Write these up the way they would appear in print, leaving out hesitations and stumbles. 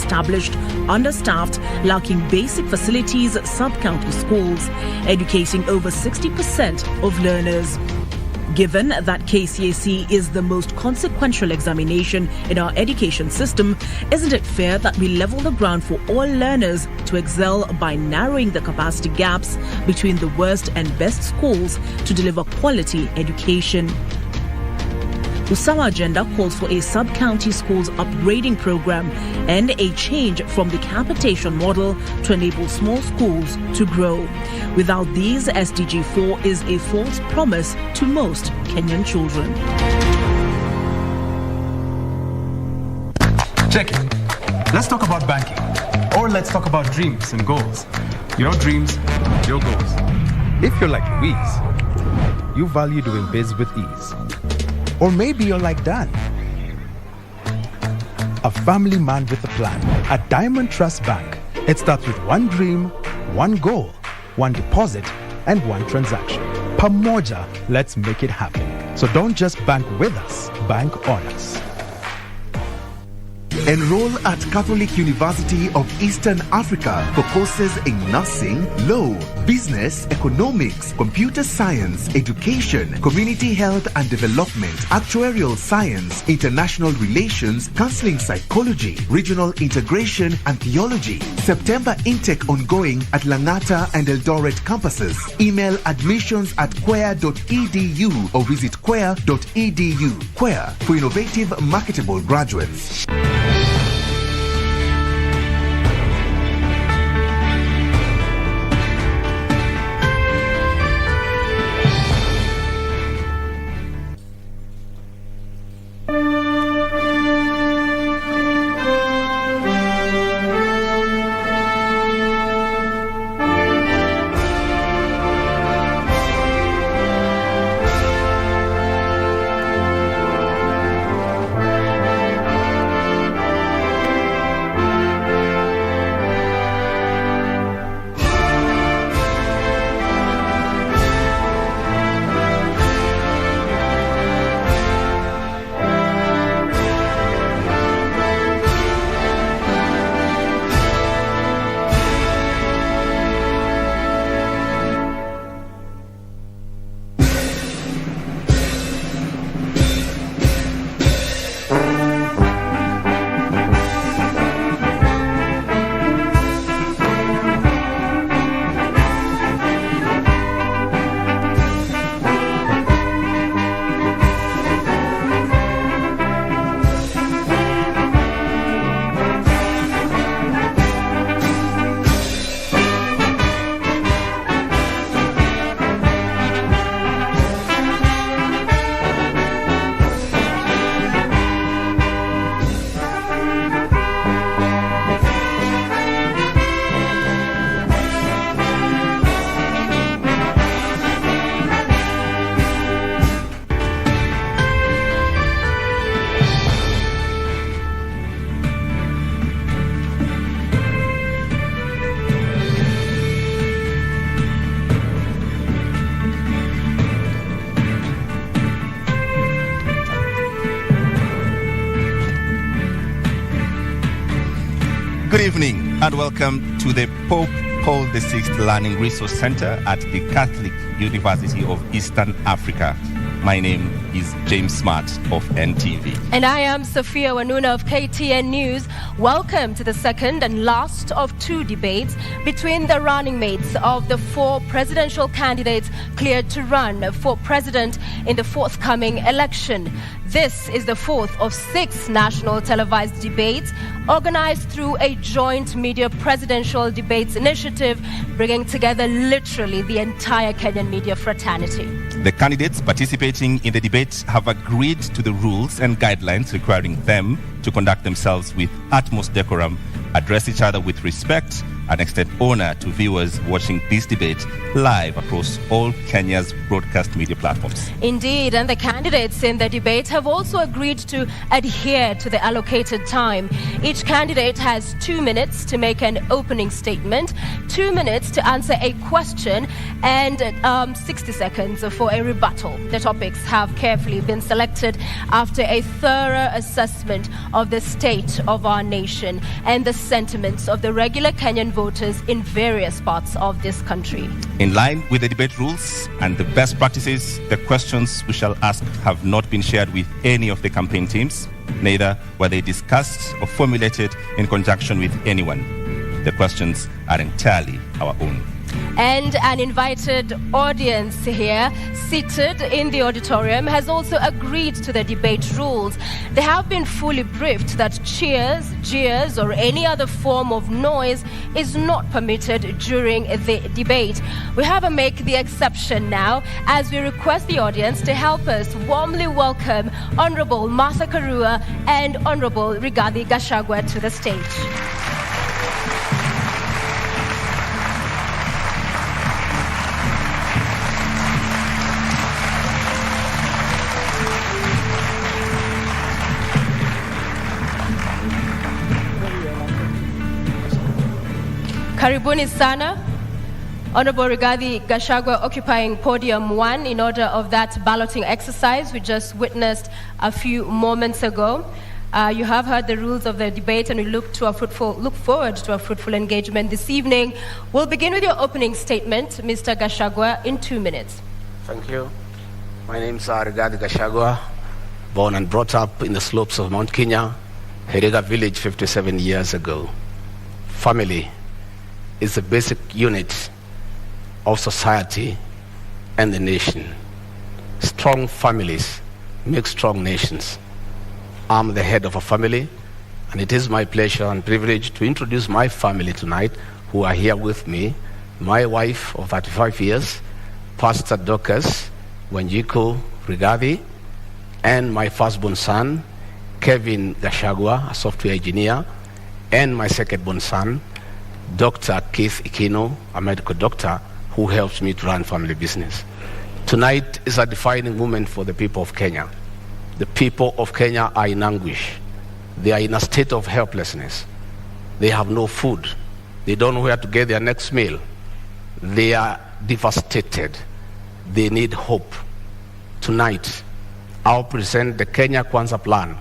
established, understaffed, lacking basic facilities sub-county schools, educating over 60% of learners. Given that KCSE is the most consequential examination in our education system, isn't it fair that we level the ground for all learners to excel by narrowing the capacity gaps between the worst and best schools to deliver quality education? Usawa agenda calls for a sub-county schools upgrading program and a change from the capitation model to enable small schools to grow. Without these, SDG 4 is a false promise to most Kenyan children. Check it. Let's talk about banking. Or let's talk about dreams and goals. Your dreams, your goals. If you're like Louise, you value doing biz with ease. Or maybe you're like Dan, a family man with a plan. At Diamond Trust Bank, it starts with one dream, one goal, one deposit, and one transaction. Pamoja, let's make it happen. So don't just bank with us, bank on us. Enroll at Catholic University of Eastern Africa for courses in nursing, law, business, economics, computer science, education, community health and development, actuarial science, international relations, counseling psychology, regional integration and theology. September intake ongoing at Langata and Eldoret campuses. Email admissions@quer.edu or visit quer.edu. Quer for innovative, marketable graduates. Good evening and welcome to the Pope Paul VI Learning Resource Center at the Catholic University of Eastern Africa. My name is James Smart of NTV. And I am Sophia Wanuna of KTN News. Welcome to the second and last of two debates between the running mates of the four presidential candidates cleared to run for president in the forthcoming election. This is the fourth of 6 national televised debates organized through a joint media presidential debates initiative, bringing together literally the entire Kenyan media fraternity. The candidates participating in the debate have agreed to the rules and guidelines requiring them to conduct themselves with utmost decorum, address each other with respect, and extend honor to viewers watching this debate live across all Kenya's broadcast media platforms. Indeed, and the candidates in the debate have also agreed to adhere to the allocated time. Each candidate has 2 minutes to make an opening statement, 2 minutes to answer a question, and 60 seconds for a rebuttal. The topics have carefully been selected after a thorough assessment of the state of our nation and the sentiments of the regular Kenyan voters in various parts of this country. In line with the debate rules and the best practices, the questions we shall ask have not been shared with any of the campaign teams, neither were they discussed or formulated in conjunction with anyone. The questions are entirely our own. And an invited audience here, seated in the auditorium, has also agreed to the debate rules. They have been fully briefed that cheers, jeers, or any other form of noise is not permitted during the debate. We have to make the exception now as we request the audience to help us warmly welcome Honorable Martha Karua and Honorable Rigathi Gachagua to the stage. Karibuni sana. Honorable Rigathi Gachagua occupying podium 1 in order of that balloting exercise we just witnessed a few moments ago. You have heard the rules of the debate, and we look forward to a fruitful engagement this evening. We'll begin with your opening statement, Mr. Gachagua, in 2 minutes. Thank you. My name is Rigathi Gachagua, born and brought up in the slopes of Mount Kenya, Heriga village 57 years ago. Family is the basic unit of society and the nation. Strong families make strong nations. I'm the head of a family, and it is my pleasure and privilege to introduce my family tonight, who are here with me. My wife of 35 years, Pastor Dorcas Wanjiku Rigathi, and my firstborn son, Kevin Gachagua, a software engineer, and my secondborn son, Dr. Keith Ikino, a medical doctor who helps me to run family business. Tonight is a defining moment for the people of Kenya. The people of Kenya are in anguish. They are in a state of helplessness. They have no food. They don't know where to get their next meal. They are devastated. They need hope. Tonight, I'll present the Kenya Kwanza plan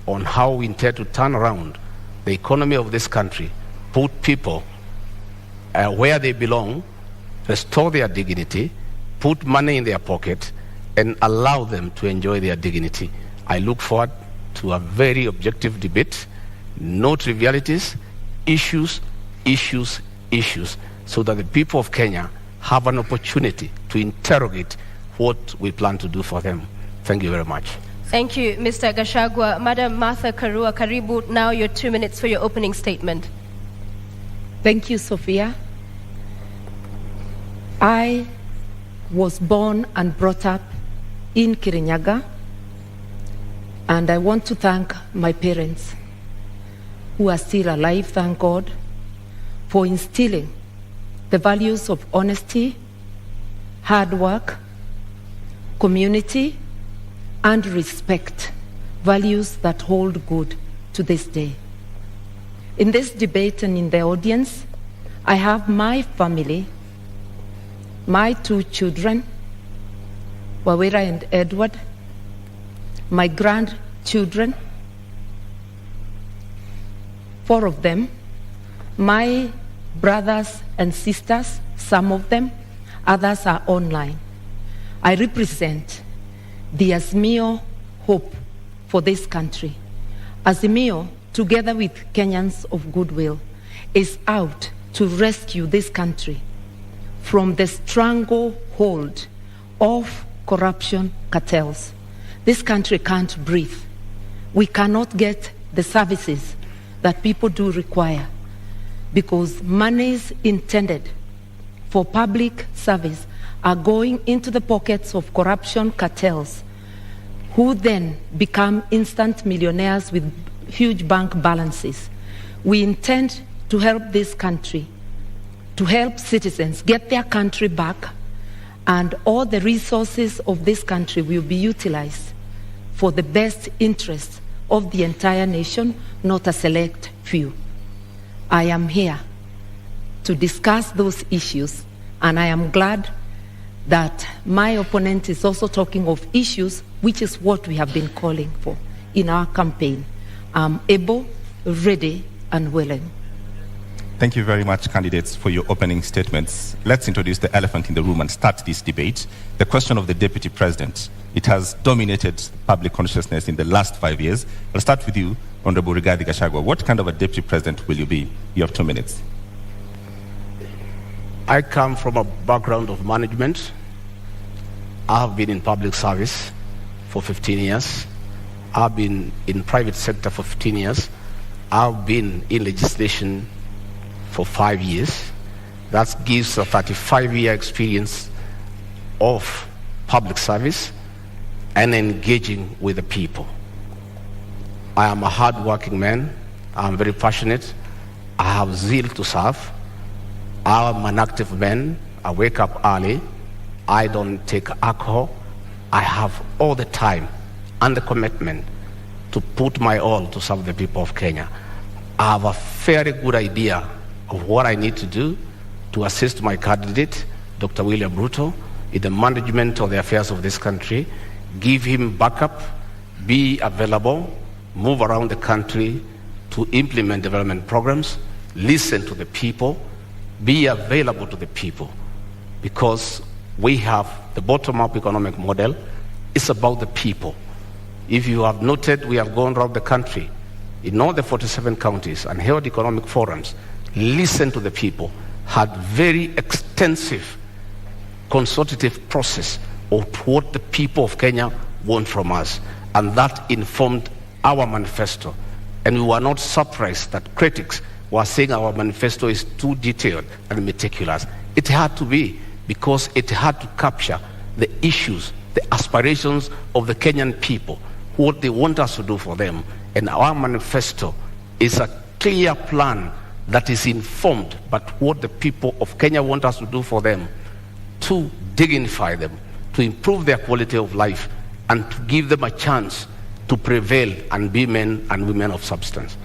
on how we intend to turn around the economy of this country, put people where they belong, restore their dignity, put money in their pocket, and allow them to enjoy their dignity. I look forward to a very objective debate, no trivialities, issues, so that the people of Kenya have an opportunity to interrogate what we plan to do for them. Thank you very much. Thank you, Mr. Gachagua. Madam Martha Karua, karibu, now your 2 minutes for your opening statement. Thank you, Sophia. I was born and brought up in Kirinyaga, and I want to thank my parents, who are still alive, thank God, for instilling the values of honesty, hard work, community, and respect, values that hold good to this day. In this debate and in the audience, I have my family, my 2 children, Wawira and Edward, my grandchildren, 4 of them, my brothers and sisters, some of them, others are online. I represent the Azimio hope for this country. Azimio, together with Kenyans of goodwill, is out to rescue this country from the stranglehold of corruption cartels. This country can't breathe. We cannot get the services that people do require because monies intended for public service are going into the pockets of corruption cartels, who then become instant millionaires with huge bank balances. We intend to help this country to help citizens get their country back, and all the resources of this country will be utilized for the best interests of the entire nation, not a select few. I am here to discuss those issues, and I am glad that my opponent is also talking of issues, which is what we have been calling for in our campaign. I'm able, ready, and willing. Thank you very much, candidates, for your opening statements. Let's introduce the elephant in the room and start this debate. The question of the deputy president. It has dominated public consciousness in the last 5 years. I'll start with you, Honorable Rigathi Gachagua. What kind of a deputy president will you be? You have 2 minutes. I come from a background of management. I have been in public service for 15 years. I've been in private sector for 15 years. I've been in legislation for 5 years. That gives a 35-year experience of public service and engaging with the people. I am a hard-working man. I'm very passionate. I have zeal to serve. I'm an active man. I wake up early. I don't take alcohol. I have all the time and the commitment to put my all to serve the people of Kenya. I have a very good idea of what I need to do to assist my candidate, Dr. William Ruto, in the management of the affairs of this country, give him backup, be available, move around the country to implement development programs, listen to the people, be available to the people, because we have the bottom-up economic model. It's about the people. If you have noted, we have gone around the country in all the 47 counties and held economic forums, listened to the people, had very extensive consultative process of what the people of Kenya want from us, and that informed our manifesto. And we were not surprised that critics were saying our manifesto is too detailed and meticulous. It had to be, because it had to capture the issues, the aspirations of the Kenyan people, what they want us to do for them. And our manifesto is a clear plan that is informed by what the people of Kenya want us to do for them, to dignify them, to improve their quality of life, and to give them a chance to prevail and be men and women of substance.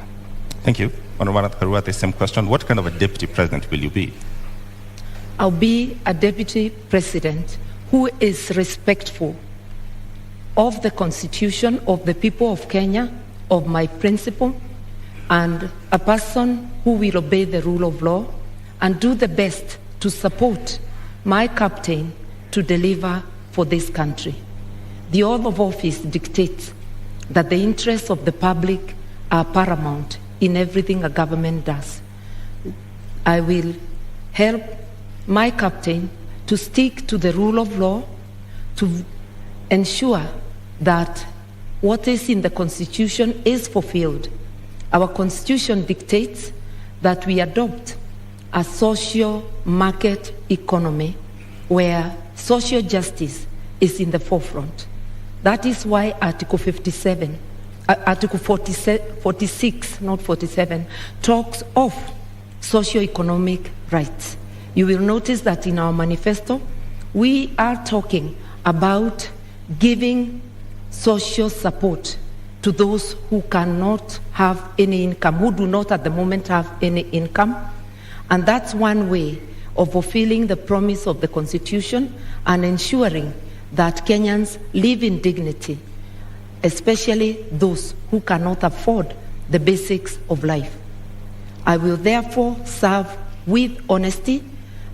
Thank you. Honorable Karua, the same question. What kind of a deputy president will you be? I'll be a deputy president who is respectful of the Constitution, of the people of Kenya, of my principle, and a person who will obey the rule of law and do the best to support my captain to deliver for this country. The oath of office dictates that the interests of the public are paramount in everything a government does. I will help my captain to stick to the rule of law, to ensure that what is in the Constitution is fulfilled. Our Constitution dictates that we adopt a social market economy where social justice is in the forefront. That is why Article 46, not 47, talks of socio-economic rights. You will notice that in our manifesto, we are talking about giving social support to those who cannot have any income, who do not at the moment have any income. And that's one way of fulfilling the promise of the Constitution and ensuring that Kenyans live in dignity, especially those who cannot afford the basics of life. I will therefore serve with honesty,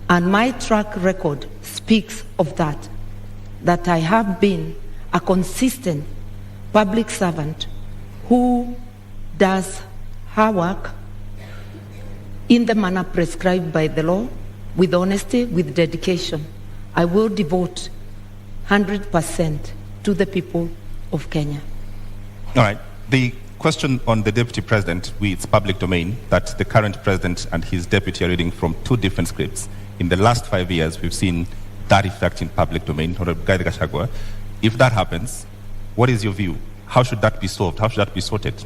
and my track record speaks of that I have been a consistent public servant who does her work in the manner prescribed by the law, with honesty, with dedication. I will devote 100% to the people of Kenya. All right. The question on the deputy president, it's public domain that the current president and his deputy are reading from two different scripts. In the last 5 years, we've seen that effect in public domain. Rigathi Gachagua, if that happens, what is your view? How should that be solved? How should that be sorted?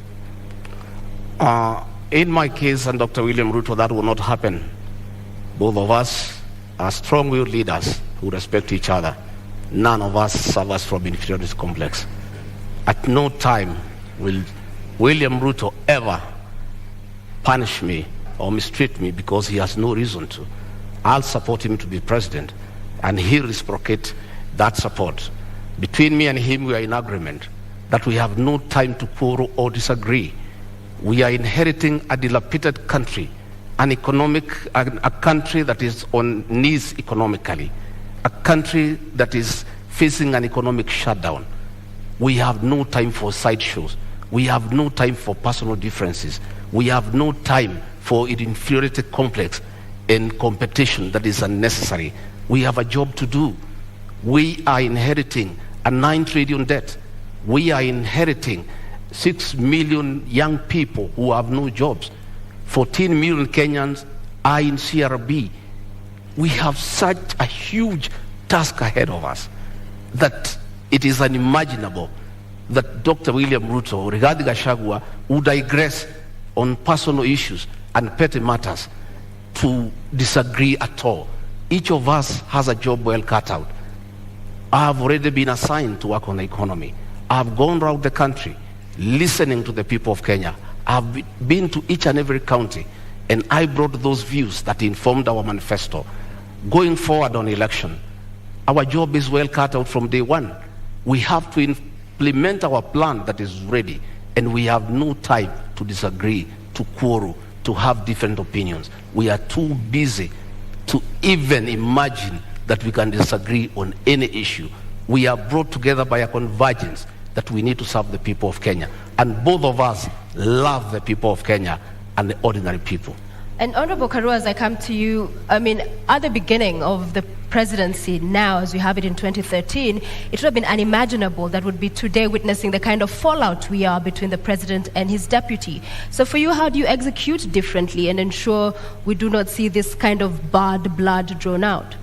In my case and Dr. William Ruto, that will not happen. Both of us are strong-willed leaders who respect each other. None of us suffers from inferiority complex. At no time will William Ruto ever punish me or mistreat me because he has no reason to. I'll support him to be president, and he'll reciprocate that support. Between me and him, we are in agreement that we have no time to quarrel or disagree. We are inheriting a dilapidated country, a country that is on knees economically, a country that is facing an economic shutdown. We have no time for sideshows. We have no time for personal differences. We have no time for inferiority complex and competition that is unnecessary. We have a job to do. We are inheriting a 9 trillion debt. We are inheriting 6 million young people who have no jobs. 14 million Kenyans are in CRB. We have such a huge task ahead of us that it is unimaginable that Dr. William Ruto or Rigathi Gachagua would digress on personal issues and petty matters to disagree at all. Each of us has a job well cut out. I have already been assigned to work on the economy. I have gone around the country listening to the people of Kenya. I have been to each and every county, and I brought those views that informed our manifesto. Going forward on election, our job is well cut out from day one. We have to implement our plan that is ready, and we have no time to disagree, to quarrel, to have different opinions. We are too busy to even imagine that we can disagree on any issue. We are brought together by a convergence that we need to serve the people of Kenya. And both of us love the people of Kenya and the ordinary people. And Honorable Karua, as I come to you, I mean, at the beginning of the presidency now, as we have it in 2013, it would have been unimaginable that would be today witnessing the kind of fallout we are between the president and his deputy. So for you, how do you execute differently and ensure we do not see this kind of bad blood drawn out?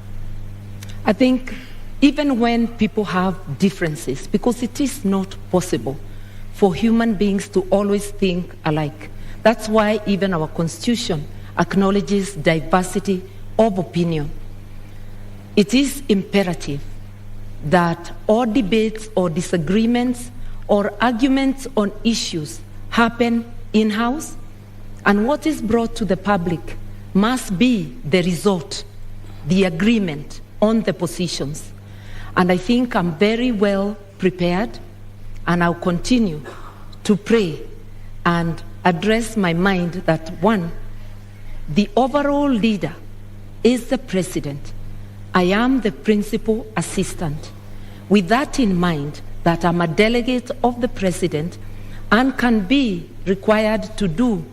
I think even when people have differences, because it is not possible for human beings to always think alike. That's why even our constitution acknowledges diversity of opinion. It is imperative that all debates or disagreements or arguments on issues happen in-house, and what is brought to the public must be the result, the agreement on the positions. And I think I'm very well prepared, and I'll continue to pray and address my mind that, one, the overall leader is the president. I am the principal assistant. With that in mind, that I'm a delegate of the president and can be required to do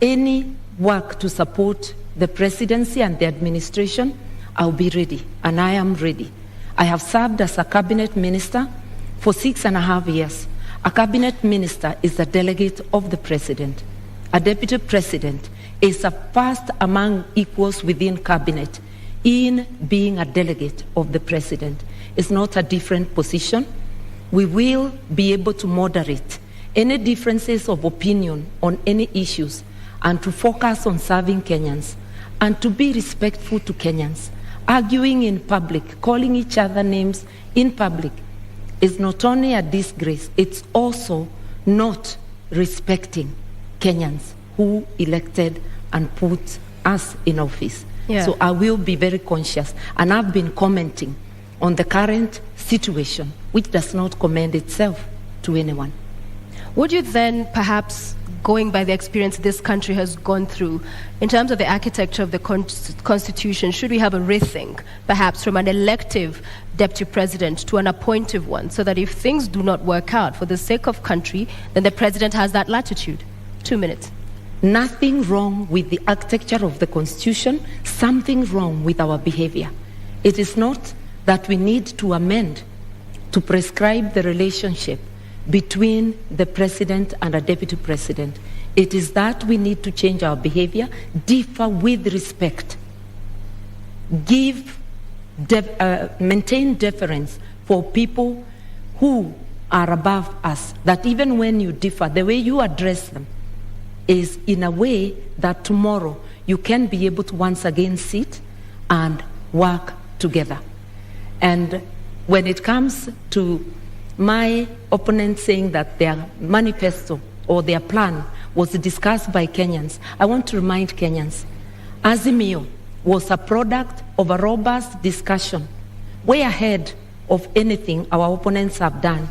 any work to support the presidency and the administration, I'll be ready, and I am ready. I have served as a cabinet minister for 6.5 years. A cabinet minister is a delegate of the president. A deputy president is a first among equals within cabinet in being a delegate of the president. It's not a different position. We will be able to moderate any differences of opinion on any issues and to focus on serving Kenyans and to be respectful to Kenyans. Arguing in public, calling each other names in public is not only a disgrace, it's also not respecting Kenyans who elected and put us in office. Yeah. So I will be very conscious, and I've been commenting on the current situation, which does not commend itself to anyone. Would you then perhaps, going by the experience this country has gone through, in terms of the architecture of the Constitution, should we have a rethink, perhaps from an elective deputy president to an appointive one, so that if things do not work out for the sake of country, then the president has that latitude? 2 minutes. Nothing wrong with the architecture of the Constitution, something wrong with our behavior. It is not that we need to amend to prescribe the relationship between the president and a deputy president. It is that we need to change our behavior, differ with respect, maintain deference for people who are above us, that even when you differ, the way you address them is in a way that tomorrow you can be able to once again sit and work together. And when it comes to my opponent saying that their manifesto or their plan was discussed by Kenyans, I want to remind Kenyans, Azimio was a product of a robust discussion, way ahead of anything our opponents have done.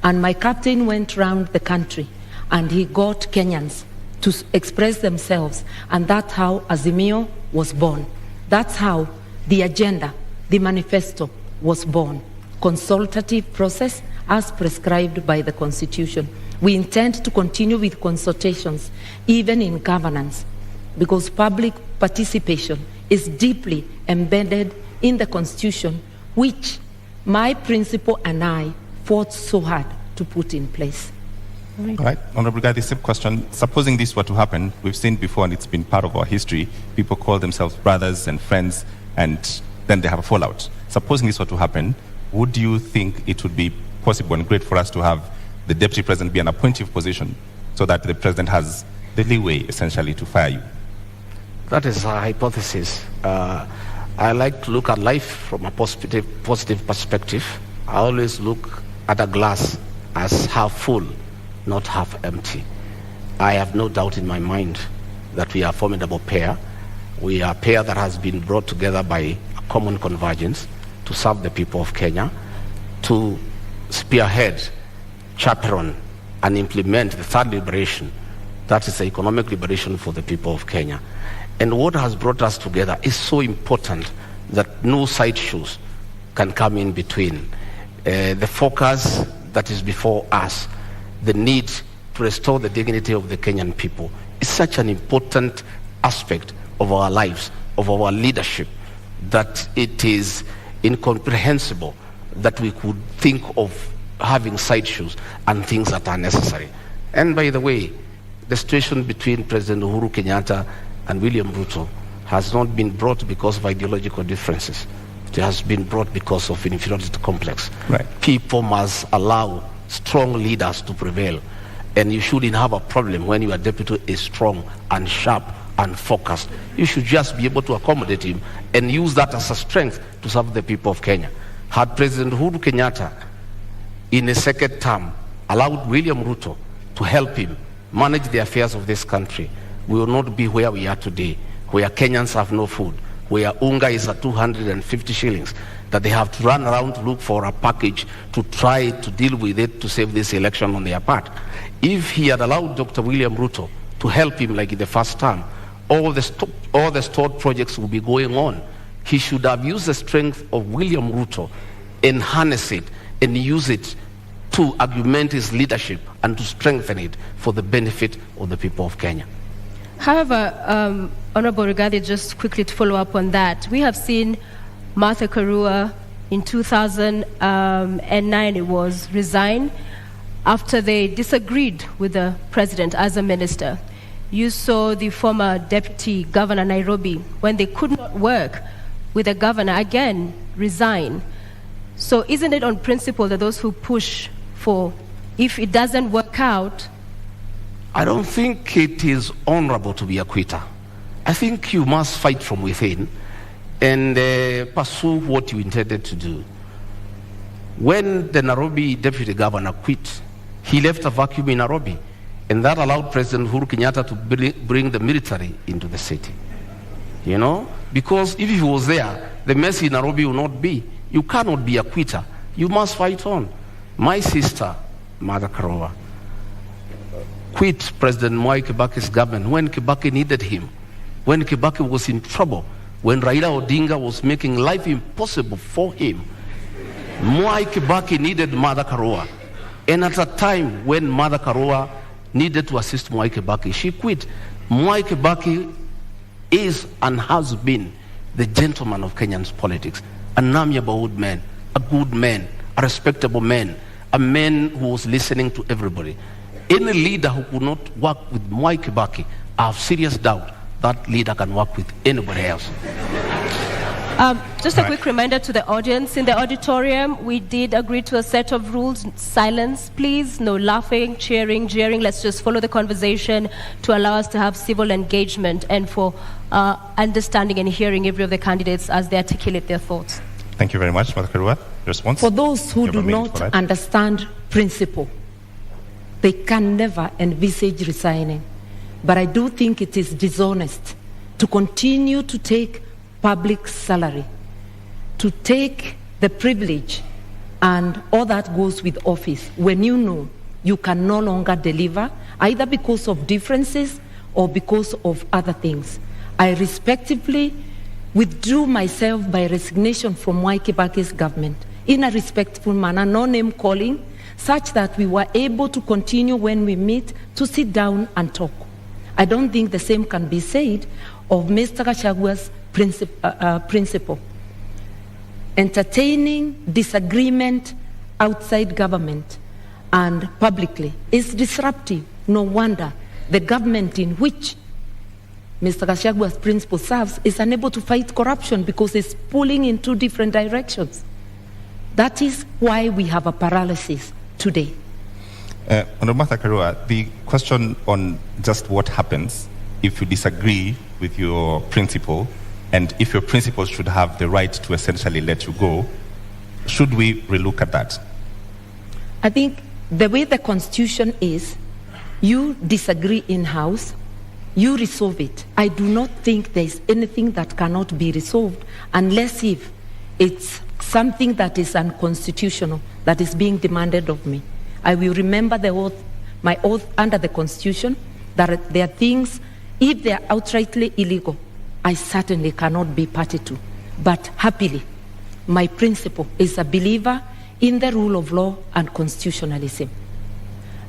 And my captain went around the country and he got Kenyans to express themselves, and that's how Azimio was born. That's how the agenda, the manifesto, was born. Consultative process as prescribed by the Constitution. We intend to continue with consultations, even in governance, because public participation is deeply embedded in the Constitution, which my principal and I fought so hard to put in place. All right. Honorable Rigathi, same question. Supposing this were to happen, we've seen before and it's been part of our history, people call themselves brothers and friends and then they have a fallout. Supposing this were to happen, would you think it would be possible and great for us to have the deputy president be an appointive position so that the president has the leeway essentially to fire you? That is a hypothesis. I like to look at life from a positive perspective. I always look at a glass as half full, not half empty. I have no doubt in my mind that we are a formidable pair. We are a pair that has been brought together by a common convergence to serve the people of Kenya, to spearhead, chaperone, and implement the third liberation. That is the economic liberation for the people of Kenya. And what has brought us together is so important that no sideshows can come in between. The focus that is before us, the need to restore the dignity of the Kenyan people, is such an important aspect of our lives, of our leadership, that it is incomprehensible that we could think of having sideshows and things that are necessary. And by the way, the situation between President Uhuru Kenyatta and William Ruto has not been brought because of ideological differences. It has been brought because of an inferiority complex. Right. People must allow strong leaders to prevail. And you shouldn't have a problem when your deputy is strong and sharp and focused. You should just be able to accommodate him and use that as a strength to serve the people of Kenya. Had President Uhuru Kenyatta, in a second term, allowed William Ruto to help him manage the affairs of this country, we will not be where we are today, where Kenyans have no food, where unga is at 250 shillings, that they have to run around to look for a package to try to deal with it to save this election on their part. If he had allowed Dr. William Ruto to help him like in the first term, all the stored projects will be going on. He should have used the strength of William Ruto and harness it and use it to augment his leadership and to strengthen it for the benefit of the people of Kenya. However, Honorable Rigathi, just quickly to follow up on that, we have seen Martha Karua in 2009, it was, resign after they disagreed with the president as a minister. You saw the former deputy governor Nairobi, when they could not work with the governor, again resign. So isn't it on principle that those who push for, if it doesn't work out? I don't think it is honorable to be a quitter. I think you must fight from within and pursue what you intended to do. When the Nairobi deputy governor quit, he left a vacuum in Nairobi, and that allowed President Uhuru Kenyatta to bring the military into the city. You know, because if he was there, the mess in Nairobi will not be. You cannot be a quitter. You must fight on. My sister, Mother Karua, quit President Mwai Kibaki's government when Kibaki needed him, when Kibaki was in trouble, when Raila Odinga was making life impossible for him. Mwai Kibaki needed Mother Karua. And at a time when Mother Karua needed to assist Mwai Kibaki, she quit. Mwai Kibaki is and has been the gentleman of Kenyan's politics, an amiable old man, a good man, a respectable man, a man who was listening to everybody. Any leader who could not work with Mwai Kibaki, I have serious doubt that leader can work with anybody else. Just a quick reminder to the audience. In the auditorium, we did agree to a set of rules. Silence, please. No laughing, cheering, jeering. Let's just follow the conversation to allow us to have civil engagement and for understanding and hearing every of the candidates as they articulate their thoughts. Thank you very much, Mother Karua. Response? For those who do not understand principle, they can never envisage resigning. But I do think it is dishonest to continue to take public salary, to take the privilege and all that goes with office when you know you can no longer deliver, either because of differences or because of other things. I respectively withdrew myself by resignation from Mwai Kibaki's government in a respectful manner, no name calling, such that we were able to continue when we meet to sit down and talk. I don't think the same can be said of Mr. Gachagua's principle. Entertaining disagreement outside government and publicly is disruptive. No wonder the government in which Mr. Gachagua's principle serves is unable to fight corruption because it's pulling in two different directions. That is why we have a paralysis today. Honorable Martha Karua, the question on just what happens if you disagree with your principle and if your principle should have the right to essentially let you go, should we relook at that? I think the way the Constitution is, you disagree in-house, you resolve it. I do not think there is anything that cannot be resolved unless if it's something that is unconstitutional that is being demanded of me. I will remember the oath, my oath under the Constitution, that there are things, if they are outrightly illegal, I certainly cannot be party to. But happily, my principle is a believer in the rule of law and constitutionalism.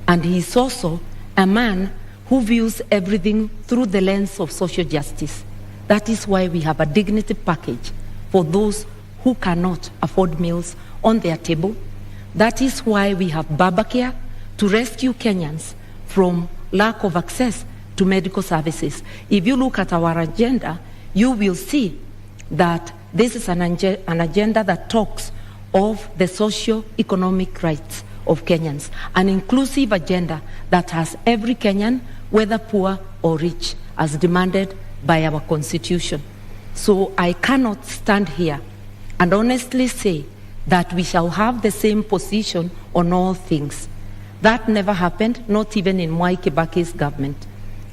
And he is also a man who views everything through the lens of social justice. That is why we have a dignity package for those who cannot afford meals on their table. That is why we have Babacare to rescue Kenyans from lack of access to medical services. If you look at our agenda, you will see that this is an agenda that talks of the socio-economic rights of Kenyans, an inclusive agenda that has every Kenyan, whether poor or rich, as demanded by our Constitution. So I cannot stand here and honestly say that we shall have the same position on all things. That never happened, not even in Mwai Kibaki's government.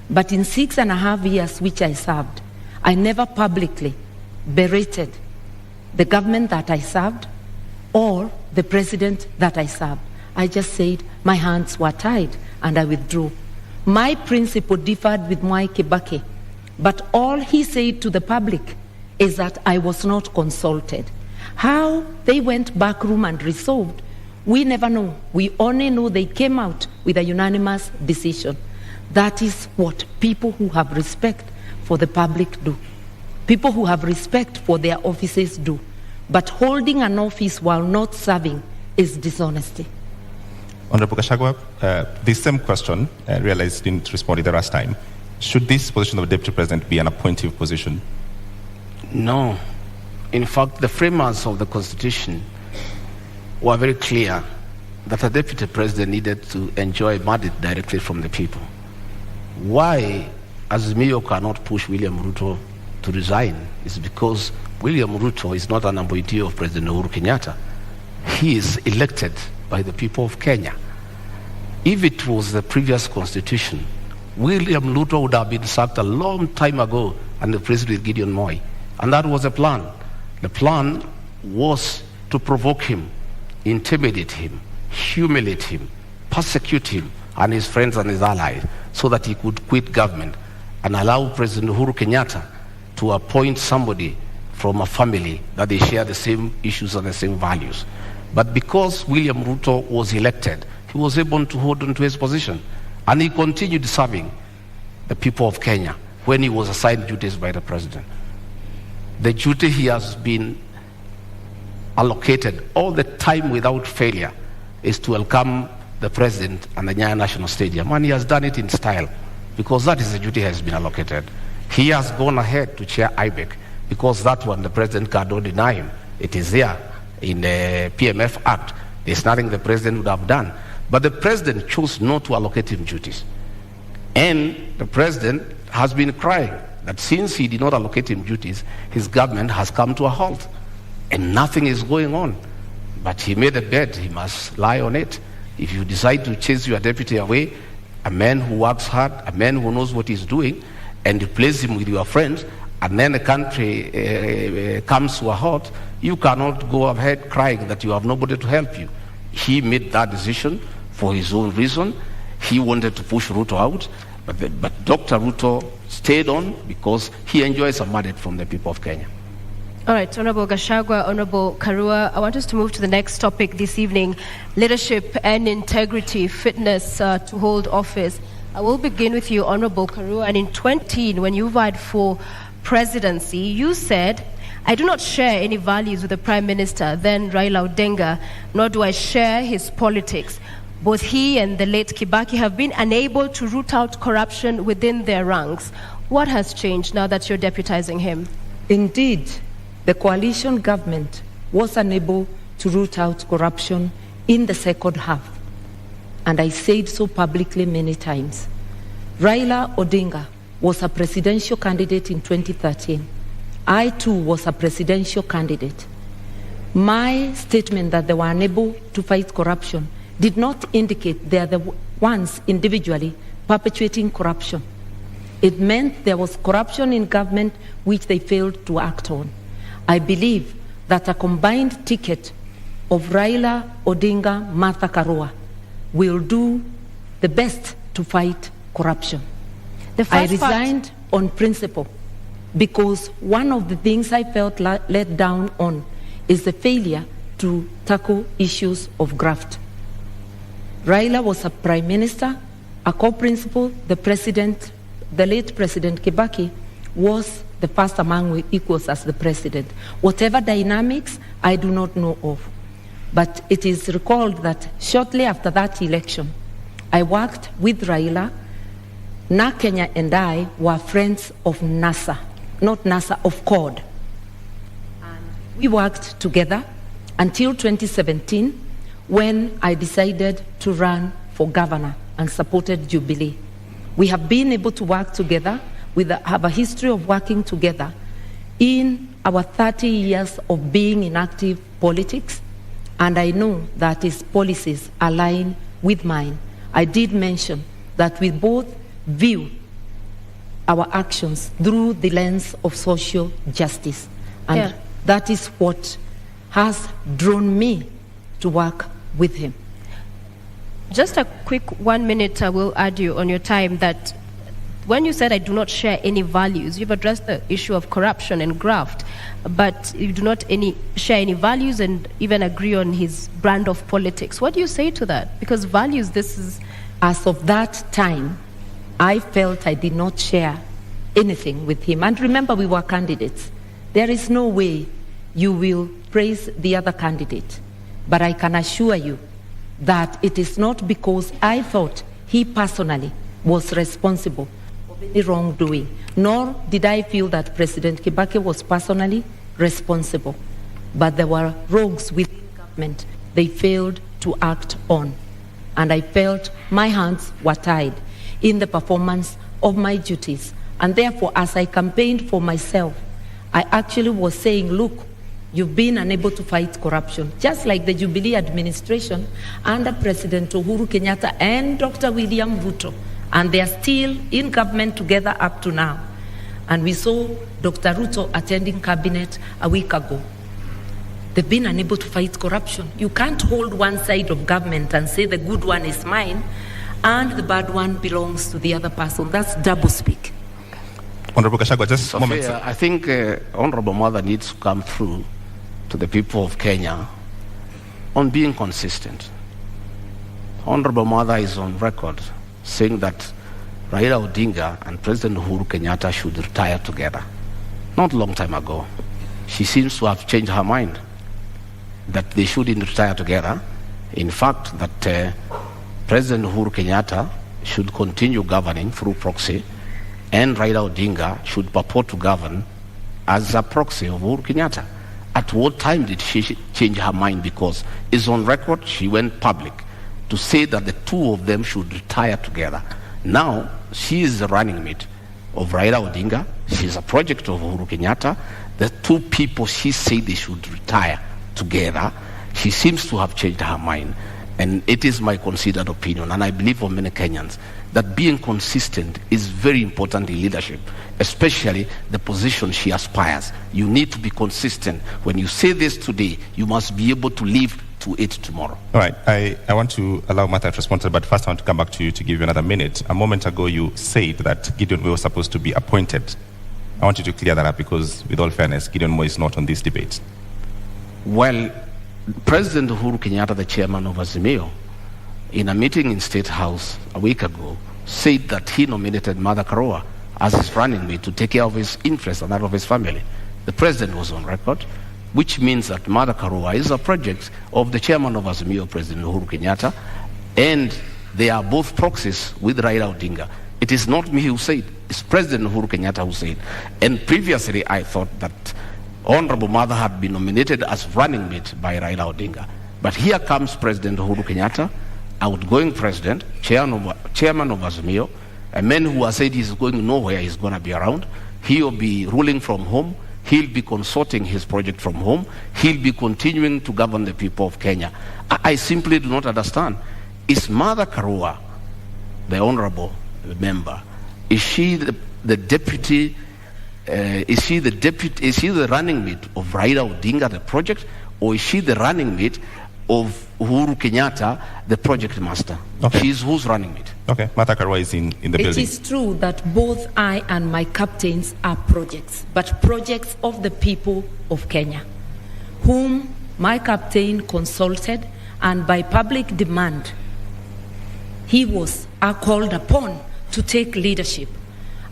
But in 6.5 years which I served, I never publicly berated the government that I served or the president that I served. I just said my hands were tied and I withdrew. My principle differed with Mwai Kibaki, but all he said to the public is that I was not consulted. How they went back room and resolved, we never know. We only know they came out with a unanimous decision. That is what people who have respect for the public do. People who have respect for their offices do. But holding an office while not serving is dishonesty. Honorable Gachagua, the same question, realized didn't respond the last time. Should this position of Deputy President be an appointive position? No. In fact, the framers of the Constitution were very clear that a Deputy President needed to enjoy mandate directly from the people. Why Azimio cannot push William Ruto to resign is because William Ruto is not an appointee of President Uhuru Kenyatta. He is elected by the people of Kenya. If it was the previous Constitution, William Ruto would have been sacked a long time ago and replaced with Gideon Moi. And that was the plan. The plan was to provoke him, intimidate him, humiliate him, persecute him and his friends and his allies so that he could quit government and allow President Uhuru Kenyatta to appoint somebody from a family that they share the same issues and the same values. But because William Ruto was elected, he was able to hold on to his position. And he continued serving the people of Kenya when he was assigned duties by the president. The duty he has been allocated all the time without failure is to welcome the president and the Nyayo National Stadium. And he has done it in style because that is the duty he has been allocated. He has gone ahead to chair IBEC because that one the president cannot deny him. It is there in the PMF Act. There's nothing the president would have done. But the president chose not to allocate him duties. And the president has been crying that since he did not allocate him duties, his government has come to a halt. And nothing is going on. But he made a bed, he must lie on it. If you decide to chase your deputy away, a man who works hard, a man who knows what he's doing, and replace him with your friends, and then the country comes to a halt, you cannot go ahead crying that you have nobody to help you. He made that decision for his own reason. He wanted to push Ruto out, but Dr. Ruto stayed on because he enjoys a mandate from the people of Kenya. All right, Honorable Gachagua, Honorable Karua, I want us to move to the next topic this evening, leadership and integrity, fitness to hold office. I will begin with you, Honorable Karua. And in 2010, when you vied for presidency, you said, I do not share any values with the Prime Minister, then Raila Odinga, nor do I share his politics. Both he and the late Kibaki have been unable to root out corruption within their ranks. What has changed now that you're deputizing him? Indeed, the coalition government was unable to root out corruption in the second half. And I said so publicly many times. Raila Odinga was a presidential candidate in 2013. I too was a presidential candidate. My statement that they were unable to fight corruption did not indicate they are the ones individually perpetuating corruption. It meant there was corruption in government which they failed to act on. I believe that a combined ticket of Raila Odinga, Martha Karua will do the best to fight corruption. I resigned on principle because one of the things I felt let down on is the failure to tackle issues of graft. Raila was a prime minister, a co-principal, the president, the late President Kibaki was the first among equals as the president. Whatever dynamics, I do not know of. But it is recalled that shortly after that election, I worked with Raila. Na Kenya and I were friends of NASA, not NASA, of CORD. And we worked together until 2017 when I decided to run for governor and supported Jubilee. We have been able to work together. We have a history of working together in our 30 years of being in active politics, and I know that his policies align with mine. I did mention that we both view our actions through the lens of social justice, and that is what has drawn me to work with him. Just a quick 1 minute, I will add you on your time that when you said I do not share any values, you've addressed the issue of corruption and graft, but you do not share any values and even agree on his brand of politics. What do you say to that? Because values, this is... As of that time, I felt I did not share anything with him. And remember, we were candidates. There is no way you will praise the other candidate. But I can assure you that it is not because I thought he personally was responsible of any wrongdoing, nor did I feel that President Kibaki was personally responsible. But there were rogues within government they failed to act on. And I felt my hands were tied in the performance of my duties. And therefore, as I campaigned for myself, I actually was saying, look, you've been unable to fight corruption, just like the Jubilee administration under President Uhuru Kenyatta and Dr. William Ruto. And they are still in government together up to now. And we saw Dr. Ruto attending cabinet a week ago. They've been unable to fight corruption. You can't hold one side of government and say the good one is mine and the bad one belongs to the other person. That's doublespeak. Honorable Gachagua, just a moment. I think Honorable Mother needs to come through to the people of Kenya on being consistent. Honorable Mother is on record saying that Raila Odinga and President Uhuru Kenyatta should retire together. Not a long time ago. She seems to have changed her mind that they shouldn't retire together. In fact, that President Uhuru Kenyatta should continue governing through proxy, and Raila Odinga should purport to govern as a proxy of Uhuru Kenyatta. At what time did she change her mind? Because it's on record, she went public to say that the two of them should retire together. Now, she is the running mate of Raila Odinga. She's a project of Uhuru Kenyatta. The two people, she said they should retire together. She seems to have changed her mind. And it is my considered opinion, and I believe for many Kenyans, that being consistent is very important in leadership, especially the position she aspires. You need to be consistent. When you say this today, you must be able to live to it tomorrow. All right, I want to allow Martha to respond to that, but first I want to come back to you to give you another minute. A moment ago, you said that Gideon Moyo was supposed to be appointed. I want you to clear that up because, with all fairness, Gideon Moyo is not on this debate. Well, President Uhuru Kenyatta, the chairman of Azimio, in a meeting in State House a week ago, said that he nominated Mother Karua as his running mate to take care of his interests and that of his family. The president was on record, which means that Mother Karua is a project of the chairman of Azimio, President Uhuru Kenyatta, and they are both proxies with Raila Odinga. It is not me who said, it's President Uhuru Kenyatta who said. And previously I thought that Honorable Mother had been nominated as running mate by Raila Odinga. But here comes President Uhuru Kenyatta, outgoing president, chairman of Azimio, a man who has said he's going nowhere, he's going to be around. He'll be ruling from home. He'll be consorting his project from home. He'll be continuing to govern the people of Kenya. I simply do not understand. Is Mother Karua, the honorable member, is she the deputy? Is she the running mate of Raila Odinga, the project, or is she the running mate of Uhuru Kenyatta, the project master? Okay. She's who's running mate? Okay, Martha Karua is in the building. It is true that both I and my captains are projects, but projects of the people of Kenya, whom my captain consulted, and by public demand, he was called upon to take leadership.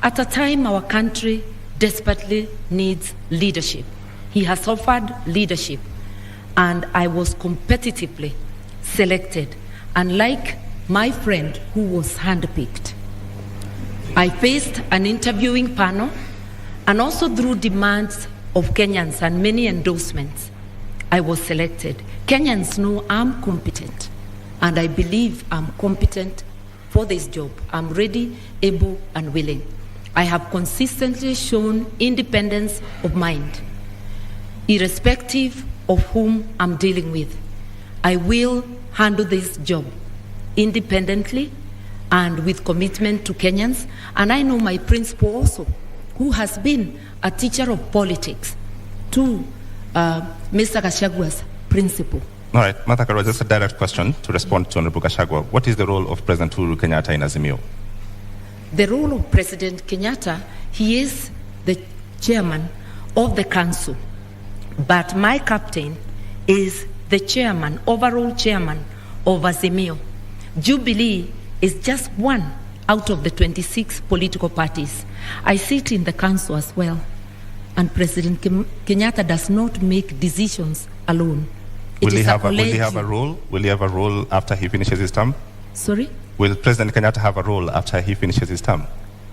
At a time our country desperately needs leadership. He has offered leadership, and I was competitively selected. And like my friend who was handpicked, I faced an interviewing panel, and also through demands of Kenyans and many endorsements, I was selected. Kenyans know I'm competent, and I believe I'm competent for this job. I'm ready, able, and willing. I have consistently shown independence of mind, irrespective of whom I'm dealing with. I will handle this job independently and with commitment to Kenyans. And I know my principal also, who has been a teacher of politics to Mr. Gachagua's principal. All right, Martha Karua, just a direct question to respond to Honorable Gachagua. What is the role of President Uhuru Kenyatta in Azimio? The role of President Kenyatta, he is the chairman of the council, but my captain is the chairman, overall chairman of Azimio. Jubilee is just one out of the 26 political parties. I sit in the council as well, and President Kenyatta does not make decisions alone. Will he have a role? Will he have a role after he finishes his term? Sorry? Will President Kenyatta have a role after he finishes his term?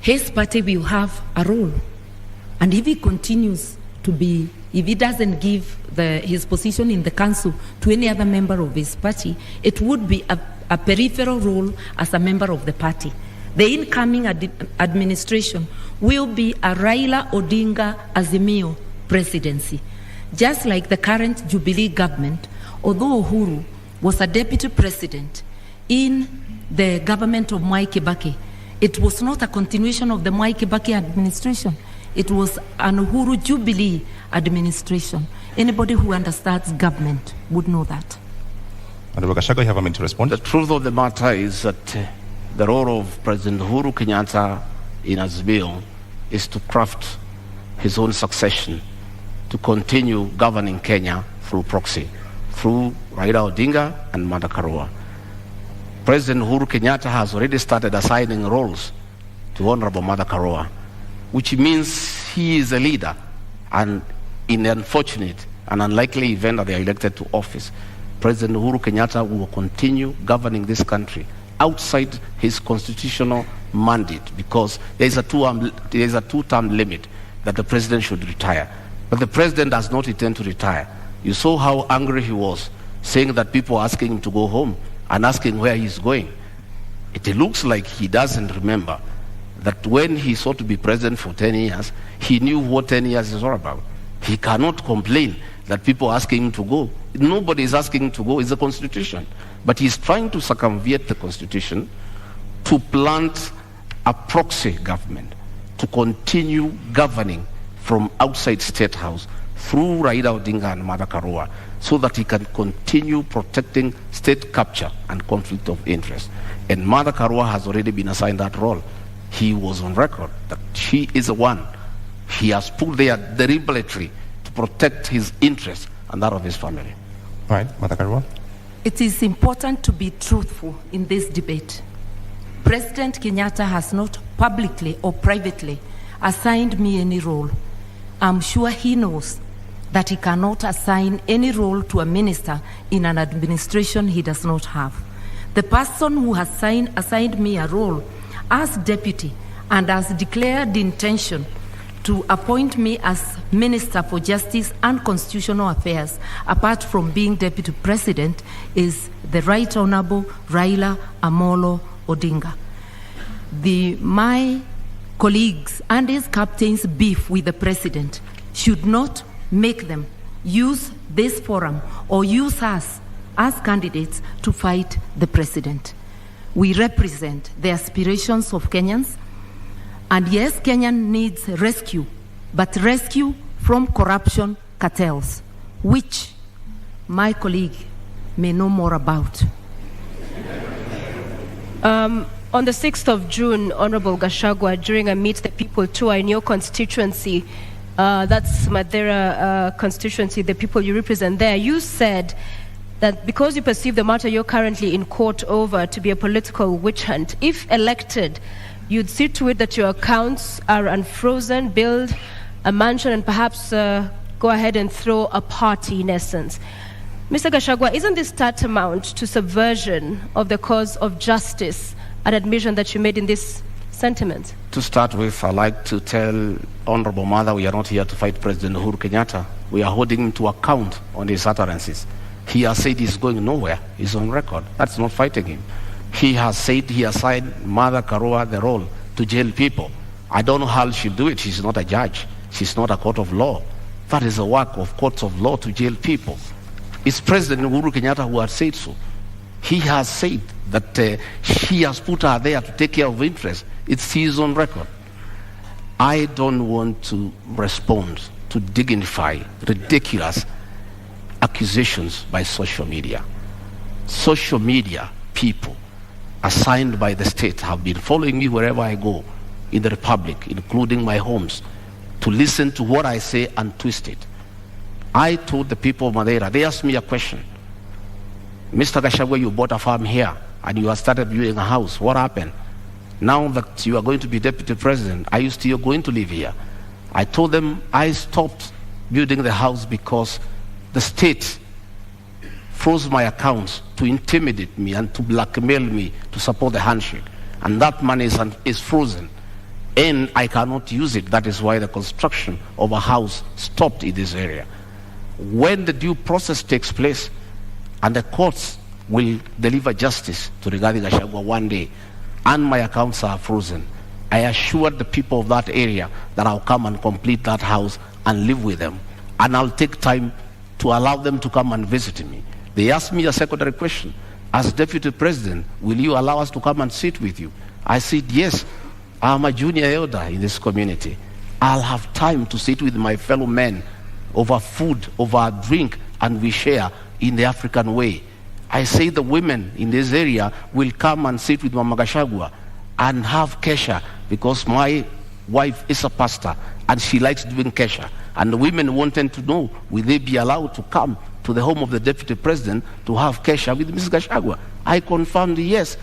His party will have a role. And if he continues to be, if he doesn't give his position in the council to any other member of his party, it would be a peripheral role as a member of the party. The incoming administration will be a Raila Odinga Azimio presidency. Just like the current Jubilee government, although Uhuru was a deputy president in the government of Mwai Kibaki, it was not a continuation of the Mwai Kibaki administration. It was an Uhuru Jubilee administration. Anybody who understands government would know that. Honorable Gachagua, you have a minute to respond. The truth of the matter is that the role of President Uhuru Kenyatta in Azimio is to craft his own succession, to continue governing Kenya through proxy, through Raila Odinga and Mother Karua. President Uhuru Kenyatta has already started assigning roles to Honorable Mother Karua, which means he is a leader. And in the unfortunate and unlikely event that they are elected to office, President Uhuru Kenyatta will continue governing this country outside his constitutional mandate, because there is a two-term limit. that the president should retire. But the president does not intend to retire. You saw how angry he was, saying that people are asking him to go home and asking where he's going. It looks like he doesn't remember that when he sought to be president for 10 years, he knew what 10 years is all about. He cannot complain that people are asking him to go. Nobody is asking him to go. It's the Constitution. But he's trying to circumvent the Constitution to plant a proxy government to continue governing from outside State House through Raila Odinga and Mother Karua, so that he can continue protecting state capture and conflict of interest. And Mother Karua has already been assigned that role. He was on record that she is the one he has put there deliberately to protect his interests and that of his family. All right, Mother Karua. It is important to be truthful in this debate. President Kenyatta has not publicly or privately assigned me any role. I'm sure he knows that he cannot assign any role to a minister in an administration he does not have. The person who has assigned me a role as deputy and has declared the intention to appoint me as Minister for Justice and Constitutional Affairs, apart from being Deputy President, is the Right Honorable Raila Amolo Odinga. My colleagues and his captains' beef with the President should not make them use this forum or use us as candidates to fight the President. We represent the aspirations of Kenyans. And yes, Kenya needs rescue, but rescue from corruption cartels, which my colleague may know more about. On the 6th of June, Honorable Gachagua, during a Meet the People tour in your constituency, that's Madeira constituency, the people you represent there, you said that because you perceive the matter you're currently in court over to be a political witch hunt, if elected, you'd see to it that your accounts are unfrozen, build a mansion, and perhaps go ahead and throw a party in essence. Mr. Gachagua, isn't this tantamount to subversion of the cause of justice, an admission that you made in this sentiment? To start with, I'd like to tell Honorable Mother we are not here to fight President Uhuru Kenyatta. We are holding him to account on his utterances. He has said he's going nowhere. He's on record. That's not fighting him. He has said he assigned Mother Karua the role to jail people. I don't know how she'll do it. She's not a judge. She's not a court of law. That is the work of courts of law, to jail people. It's President Uhuru Kenyatta who has said so. He has said that he has put her there to take care of interests. It's his own record. I don't want to respond to dignify ridiculous accusations by social media. Social media people assigned by the state have been following me wherever I go in the Republic, including my homes, to listen to what I say and twist it. I told the people of Madeira, they asked me a question. Mr. Gachagua, you bought a farm here and you have started building a house. What happened? Now that you are going to be deputy president, are you still going to live here? I told them I stopped building the house because the state froze my accounts to intimidate me and to blackmail me to support the handshake. And that money is frozen. And I cannot use it. That is why the construction of a house stopped in this area. When the due process takes place and the courts will deliver justice to Rigathi Gachagua one day, and my accounts are frozen, I assured the people of that area that I'll come and complete that house and live with them. And I'll take time to allow them to come and visit me. They asked me a secondary question. As deputy president, will you allow us to come and sit with you? I said, yes. I'm a junior elder in this community. I'll have time to sit with my fellow men over food, over a drink, and we share in the African way. I say the women in this area will come and sit with Mama Gachagua and have kesha, because my wife is a pastor and she likes doing kesha. And the women wanted to know, will they be allowed to come to the home of the deputy president to have kesha with Mrs. Gachagua? I confirmed yes.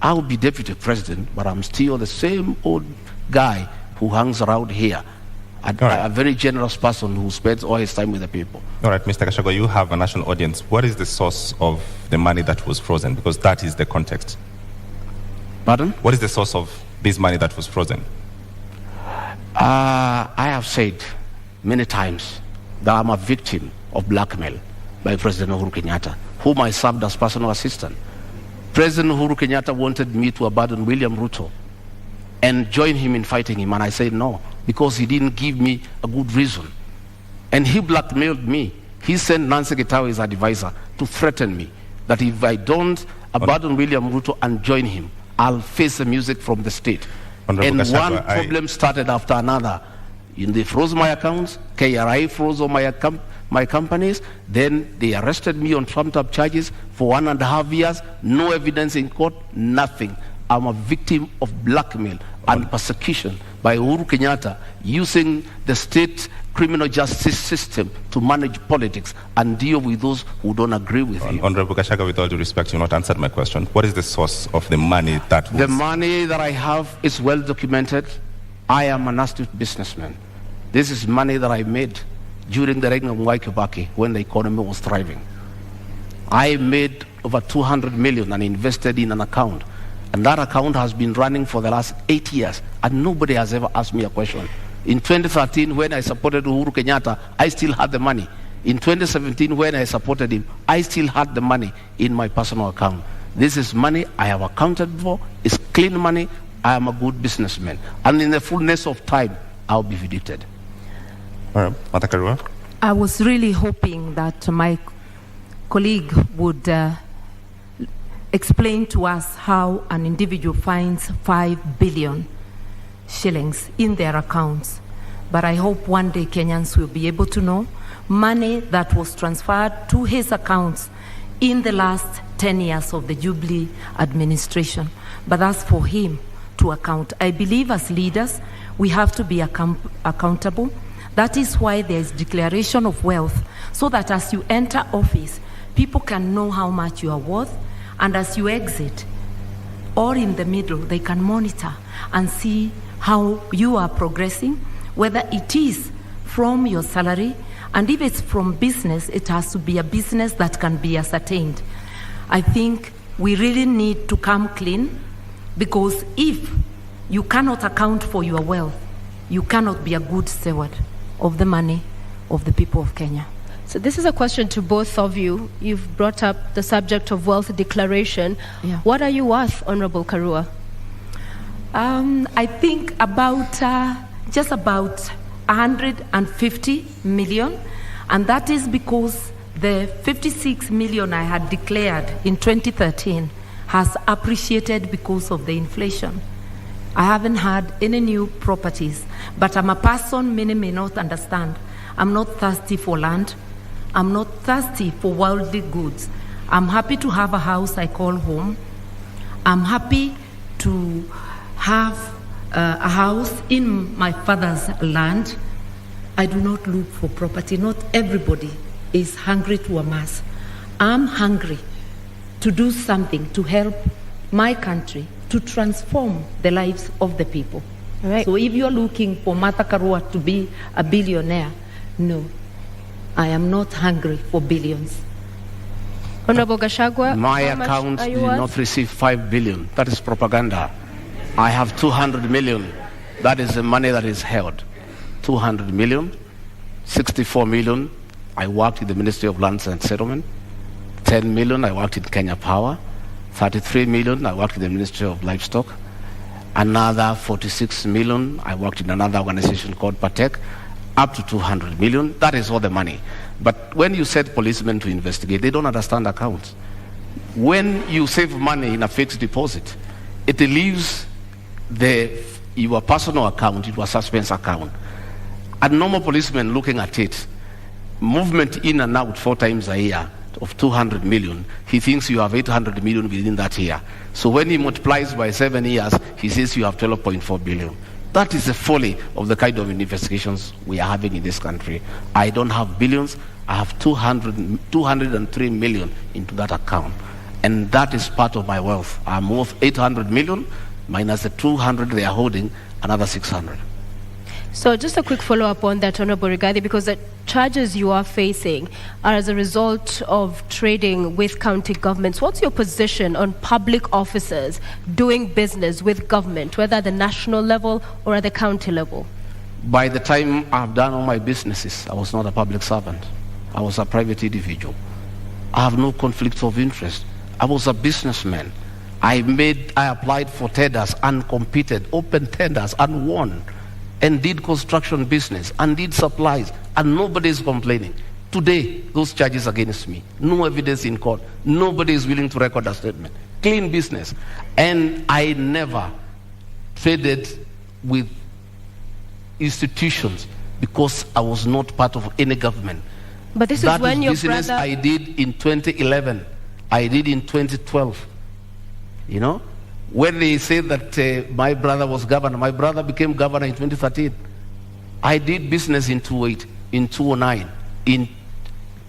I'll be deputy president, but I'm still the same old guy who hangs around here. A very generous person who spends all his time with the people. All right, Mr. Gachagua, you have a national audience. What is the source of the money that was frozen? Because that is the context. Pardon? What is the source of this money that was frozen? I have said many times that I'm a victim of blackmail by President Uhuru Kenyatta, whom I served as personal assistant. President Uhuru Kenyatta wanted me to abandon William Ruto and join him in fighting him, and I said no, because he didn't give me a good reason. And he blackmailed me. He sent Nancy Gitawe, his advisor, to threaten me that if I don't abandon William Ruto and join him, I'll face the music from the state. Honorable And Gachagua, one problem started after another. They froze my accounts, KRI froze all my companies, then they arrested me on trumped-up charges for 1.5 years, no evidence in court, nothing. I'm a victim of blackmail and persecution by Uhuru Kenyatta using the state criminal justice system to manage politics and deal with those who don't agree with him. Honorable Gachagua, with all due respect, you not answered my question. What is the source of the money that was... The money that I have is well documented. I am an astute businessman. This is money that I made during the reign of Mwai Kibaki when the economy was thriving. I made over 200 million and invested in an account. And that account has been running for the last 8 years, and nobody has ever asked me a question. In 2013, when I supported Uhuru Kenyatta, I still had the money. In 2017, when I supported him, I still had the money in my personal account. This is money I have accounted for. It's clean money. I am a good businessman. And in the fullness of time, I'll be vindicated. All right, Mata Karua. I was really hoping that my colleague would explain to us how an individual finds 5 billion shillings in their accounts. But I hope one day Kenyans will be able to know money that was transferred to his accounts in the last 10 years of the Jubilee administration. But that's for him to account. I believe as leaders, we have to be accountable. That is why there is declaration of wealth, so that as you enter office, people can know how much you are worth, and as you exit, or in the middle, they can monitor and see how you are progressing, whether it is from your salary, and if it's from business, it has to be a business that can be ascertained. I think we really need to come clean, because if you cannot account for your wealth, you cannot be a good steward of the money of the people of Kenya. So this is a question to both of you. You've brought up the subject of wealth declaration. Yeah. What are you worth, Honorable Karua? I think about just about 150 million, and that is because the 56 million I had declared in 2013 has appreciated because of the inflation. I haven't had any new properties, but I'm a person many may not understand. I'm not thirsty for land. I'm not thirsty for worldly goods. I'm happy to have a house I call home. I'm happy to have a house in my father's land. I do not look for property. Not everybody is hungry to amass. I'm hungry to do something to help my country to transform the lives of the people. Right. So if you're looking for Martha Karua to be a billionaire, no, I am not hungry for billions. Honorable Gachagua, My how much account are did you worth? not receive 5 billion. That is propaganda. I have 200 million. That is the money that is held. 200 million, 64 million, I worked in the Ministry of Lands and Settlement. 10 million, I worked in Kenya Power. 33 million, I worked in the Ministry of Livestock. Another 46 million, I worked in another organization called Patek. Up to 200 million, that is all the money. But when you set policemen to investigate, they don't understand accounts. When you save money in a fixed deposit, it leaves your personal account into a suspense account. A normal policeman looking at it, movement in and out 4 times a year of 200 million, he thinks you have 800 million within that year. So when he multiplies by 7 years, he says you have 12.4 billion. That is the folly of the kind of investigations we are having in this country. I don't have billions. I have 203 million into that account. And that is part of my wealth. I'm worth 800 million minus the 200 they are holding, another 600. So just a quick follow-up on that, Honorable Rigathi, because the charges you are facing are as a result of trading with county governments. What's your position on public officers doing business with government, whether at the national level or at the county level? By the time I've done all my businesses, I was not a public servant. I was a private individual. I have no conflicts of interest. I was a businessman. I applied for tenders and competed, open tenders and won, and did construction business and did supplies, and nobody is complaining. Today, those charges against me, no evidence in court, nobody is willing to record a statement. Clean business. And I never traded with institutions because I was not part of any government. But this is when your business brother... I did in 2011. I did in 2012. You know? When they say that my brother was governor, my brother became governor in 2013. I did business in 2008, in 2009, in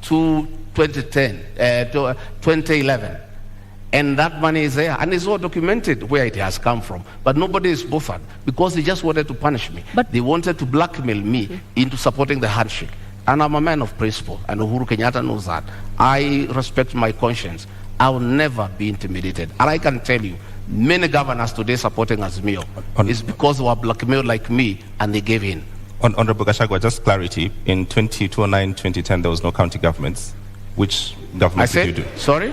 2011. And that money is there, and it's all documented where it has come from. But nobody is bothered because they just wanted to punish me. But they wanted to blackmail me into supporting the handshake. And I'm a man of principle, and Uhuru Kenyatta knows that. I respect my conscience. I will never be intimidated. And I can tell you, many governors today supporting Azimio is because they were blackmailed like me, and they gave in. Honorable Gachagua, just clarity. In 2009, 2010, there was no county governments. Which government did you do? Sorry?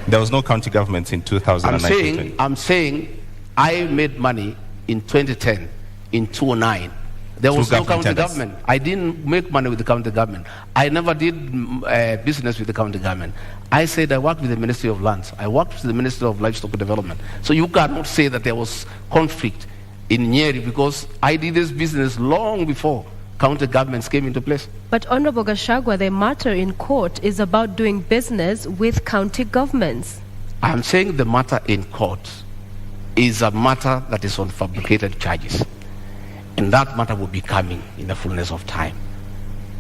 There was no county governments in 2009. I'm saying I made money in 2010, in 2009. There was no county government. I didn't make money with the county government. I never did business with the county government. I said I worked with the Ministry of Lands. I worked with the Ministry of Livestock Development. So you cannot say that there was conflict in Nyeri because I did this business long before county governments came into place. But Honorable Gachagua, the matter in court is about doing business with county governments. I'm saying the matter in court is a matter that is on fabricated charges. And that matter will be coming in the fullness of time.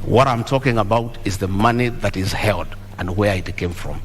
What I'm talking about is the money that is held and where it came from.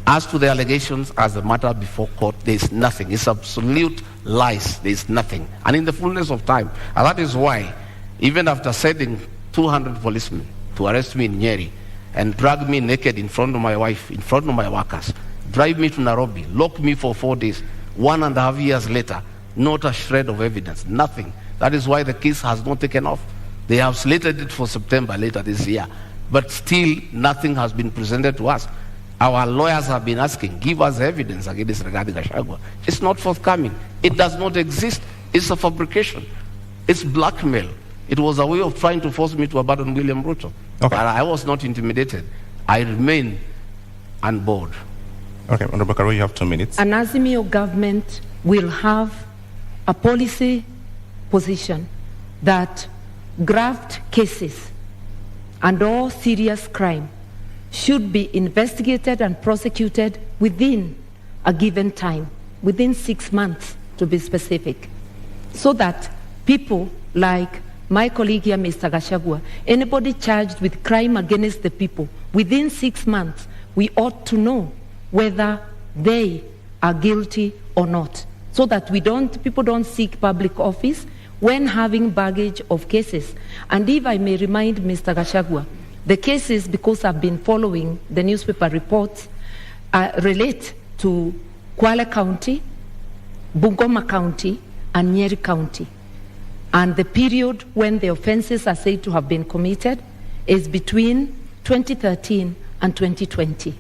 As to the allegations, as the matter before court, there is nothing. It's absolute lies. There is nothing. And in the fullness of time, and that is why, even after sending 200 policemen to arrest me in Nyeri and drag me naked in front of my wife, in front of my workers, drive me to Nairobi, lock me for 4 days, 1.5 years later, not a shred of evidence, nothing. That is why the case has not taken off. They have slated it for September later this year. But still, nothing has been presented to us. Our lawyers have been asking, give us evidence against Rigathi Gachagua. It's not forthcoming. It does not exist. It's a fabrication. It's blackmail. It was a way of trying to force me to abandon William Ruto. Okay. But I was not intimidated. I remain on board. Okay, Honorable Karua, you have 2 minutes. An Azimio government will have a policy position that graft cases and all serious crime should be investigated and prosecuted within a given time, within 6 months to be specific, so that people like my colleague here, Mr. Gachagua, anybody charged with crime against the people, within 6 months, we ought to know whether they are guilty or not, so that people don't seek public office when having baggage of cases. And if I may remind Mr. Gachagua, the cases, because I've been following the newspaper reports, relate to Kwale County, Bungoma County, and Nyeri County. And the period when the offenses are said to have been committed is between 2013 and 2020.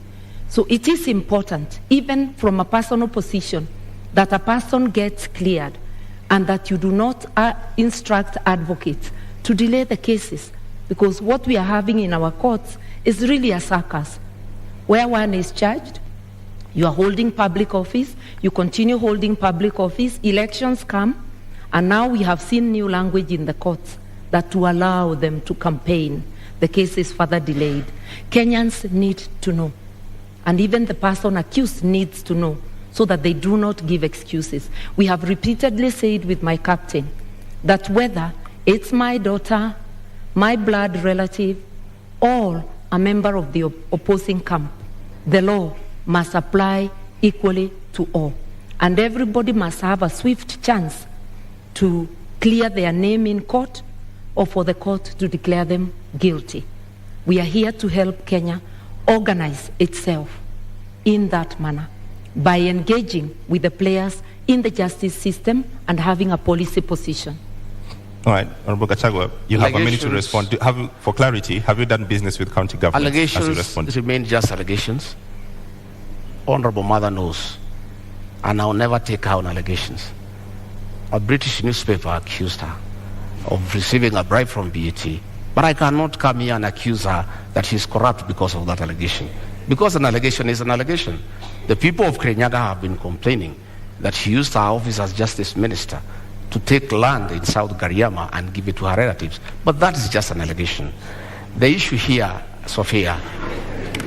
So it is important, even from a personal position, that a person gets cleared and that you do not instruct advocates to delay the cases, because what we are having in our courts is really a circus, where one is charged, you are holding public office, you continue holding public office, elections come, and now we have seen new language in the courts that to allow them to campaign, the case is further delayed. Kenyans need to know, and even the person accused needs to know, so that they do not give excuses. We have repeatedly said with my captain that whether it's my daughter, my blood relative, or a member of the opposing camp, the law must apply equally to all. And everybody must have a swift chance to clear their name in court or for the court to declare them guilty. We are here to help Kenya organize itself in that manner by engaging with the players in the justice system and having a policy position. All right, Honorable Gachagua, you have a minute to respond. For clarity, have you done business with county government? Allegations remain just allegations. Honorable Mother knows, and I'll never take her on allegations. A British newspaper accused her of receiving a bribe from BAT, but I cannot come here and accuse her that she's corrupt because of that allegation. Because an allegation is an allegation. The people of Kirinyaga have been complaining that she used her office as justice minister to take land in South Gariama and give it to her relatives. But that is just an allegation. The issue here, Sophia,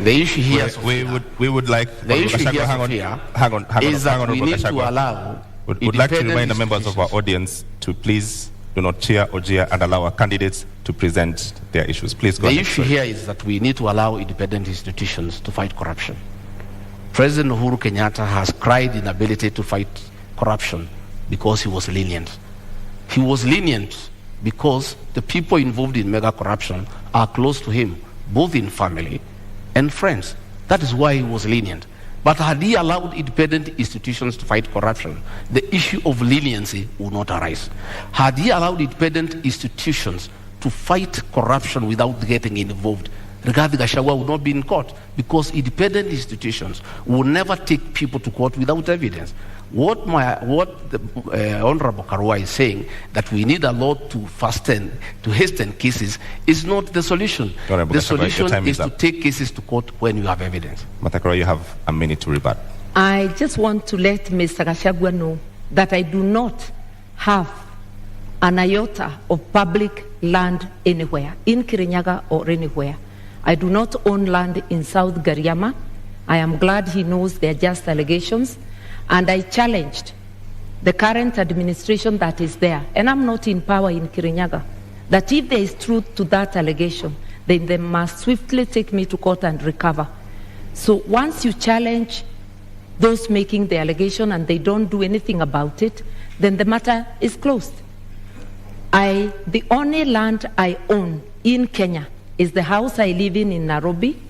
we would like the issue here, hang on, is that we need to allow. Would like to remind the members of our audience to please do not cheer or jeer and allow our candidates to present their issues. Please go ahead. The issue here is that we need to allow independent institutions to fight corruption. President Uhuru Kenyatta has cried inability to fight corruption because he was lenient. He was lenient because the people involved in mega corruption are close to him, both in family and friends. That is why he was lenient. But had he allowed independent institutions to fight corruption, the issue of leniency would not arise. Had he allowed independent institutions to fight corruption without getting involved, Rigathi Gachagua would not be in court, because independent institutions will never take people to court without evidence. What the Honorable Karua is saying, that we need a law to hasten cases, is not the solution. Honorable the Gachagua, solution is to take cases to court when you have evidence. Karua, you have a minute to rebut. I just want to let Mr. Gachagua know that I do not have an iota of public land anywhere, in Kirinyaga or anywhere. I do not own land in South Gariama. I am glad he knows they are just allegations. And I challenged the current administration that is there, and I'm not in power in Kirinyaga, that if there is truth to that allegation, then they must swiftly take me to court and recover. So once you challenge those making the allegation and they don't do anything about it, then the matter is closed. The only land I own in Kenya is the house I live in Nairobi,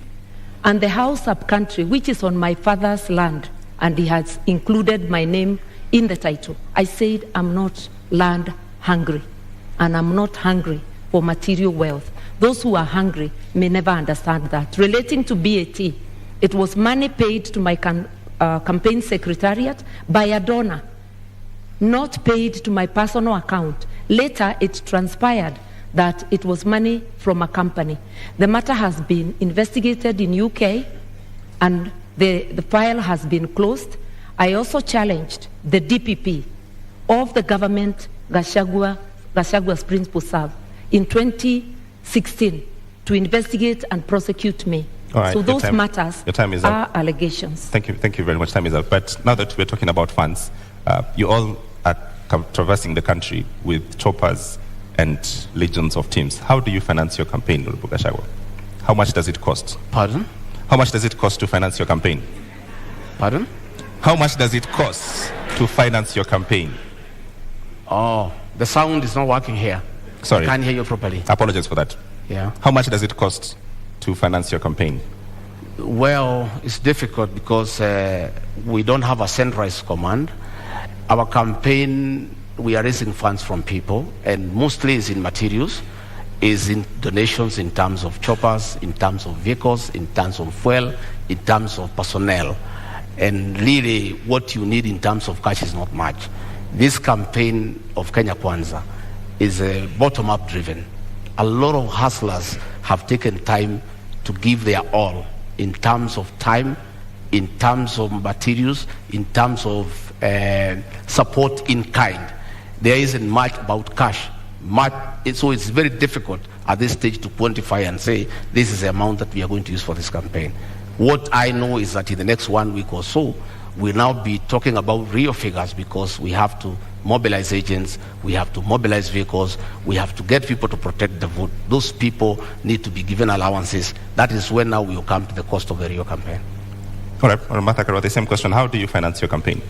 and the house up country, which is on my father's land, and he has included my name in the title. I said I'm not land hungry, and I'm not hungry for material wealth. Those who are hungry may never understand that. Relating to BAT, it was money paid to my campaign secretariat by a donor, not paid to my personal account. Later, it transpired that it was money from a company. The matter has been investigated in UK, and the file has been closed. I also challenged the DPP of the government Gachagua's principal serve in 2016 to investigate and prosecute me. Right, so those matters are allegations. Thank you very much. Time is up. But now that we're talking about funds, you all are traversing the country with choppers and legions of teams. How do you finance your campaign, Honorable Gachagua? How much does it cost? Pardon? How much does it cost to finance your campaign? Pardon? How much does it cost to finance your campaign? Oh, the sound is not working here. Sorry. I can't hear you properly. I apologize for that. Yeah. How much does it cost to finance your campaign? Well, it's difficult because we don't have a centralized command. Our campaign, we are raising funds from people, and mostly is in materials, is in donations in terms of choppers, in terms of vehicles, in terms of fuel, in terms of personnel. And really, what you need in terms of cash is not much. This campaign of Kenya Kwanza is bottom-up driven. A lot of hustlers have taken time to give their all in terms of time, in terms of materials, in terms of support in kind. There isn't much about cash. So it's very difficult at this stage to quantify and say, this is the amount that we are going to use for this campaign. What I know is that in the next 1 week or so, we'll now be talking about real figures, because we have to mobilize agents, we have to mobilize vehicles, we have to get people to protect the vote. Those people need to be given allowances. That is when now we will come to the cost of the real campaign. All right, Martha Karua, the same question. How do you finance your campaign?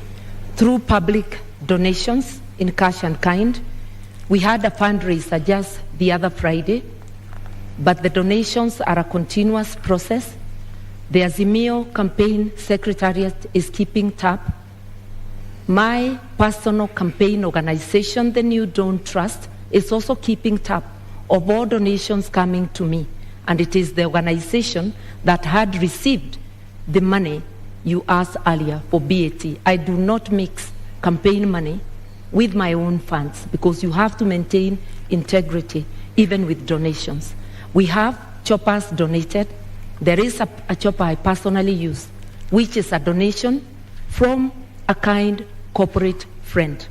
Through public donations in cash and kind. We had a fundraiser just the other Friday, but the donations are a continuous process. The Azimio campaign secretariat is keeping tab. My personal campaign organization, the New Dawn Trust, is also keeping tab of all donations coming to me. And it is the organization that had received the money you asked earlier for BAT. I do not mix campaign money with my own funds because you have to maintain integrity even with donations. We have choppers donated. There is a chopper I personally use, which is a donation from a kind corporate friend.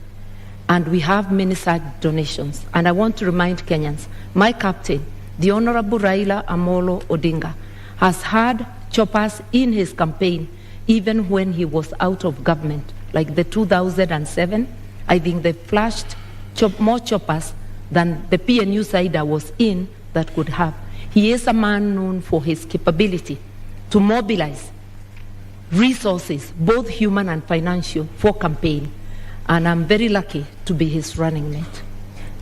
And we have many such donations. And I want to remind Kenyans, my captain, the Honorable Raila Amolo Odinga, has had choppers in his campaign even when he was out of government. Like the 2007, I think they flashed more choppers than the PNU side I was in that could have. He is a man known for his capability to mobilize resources, both human and financial, for campaign. And I'm very lucky to be his running mate.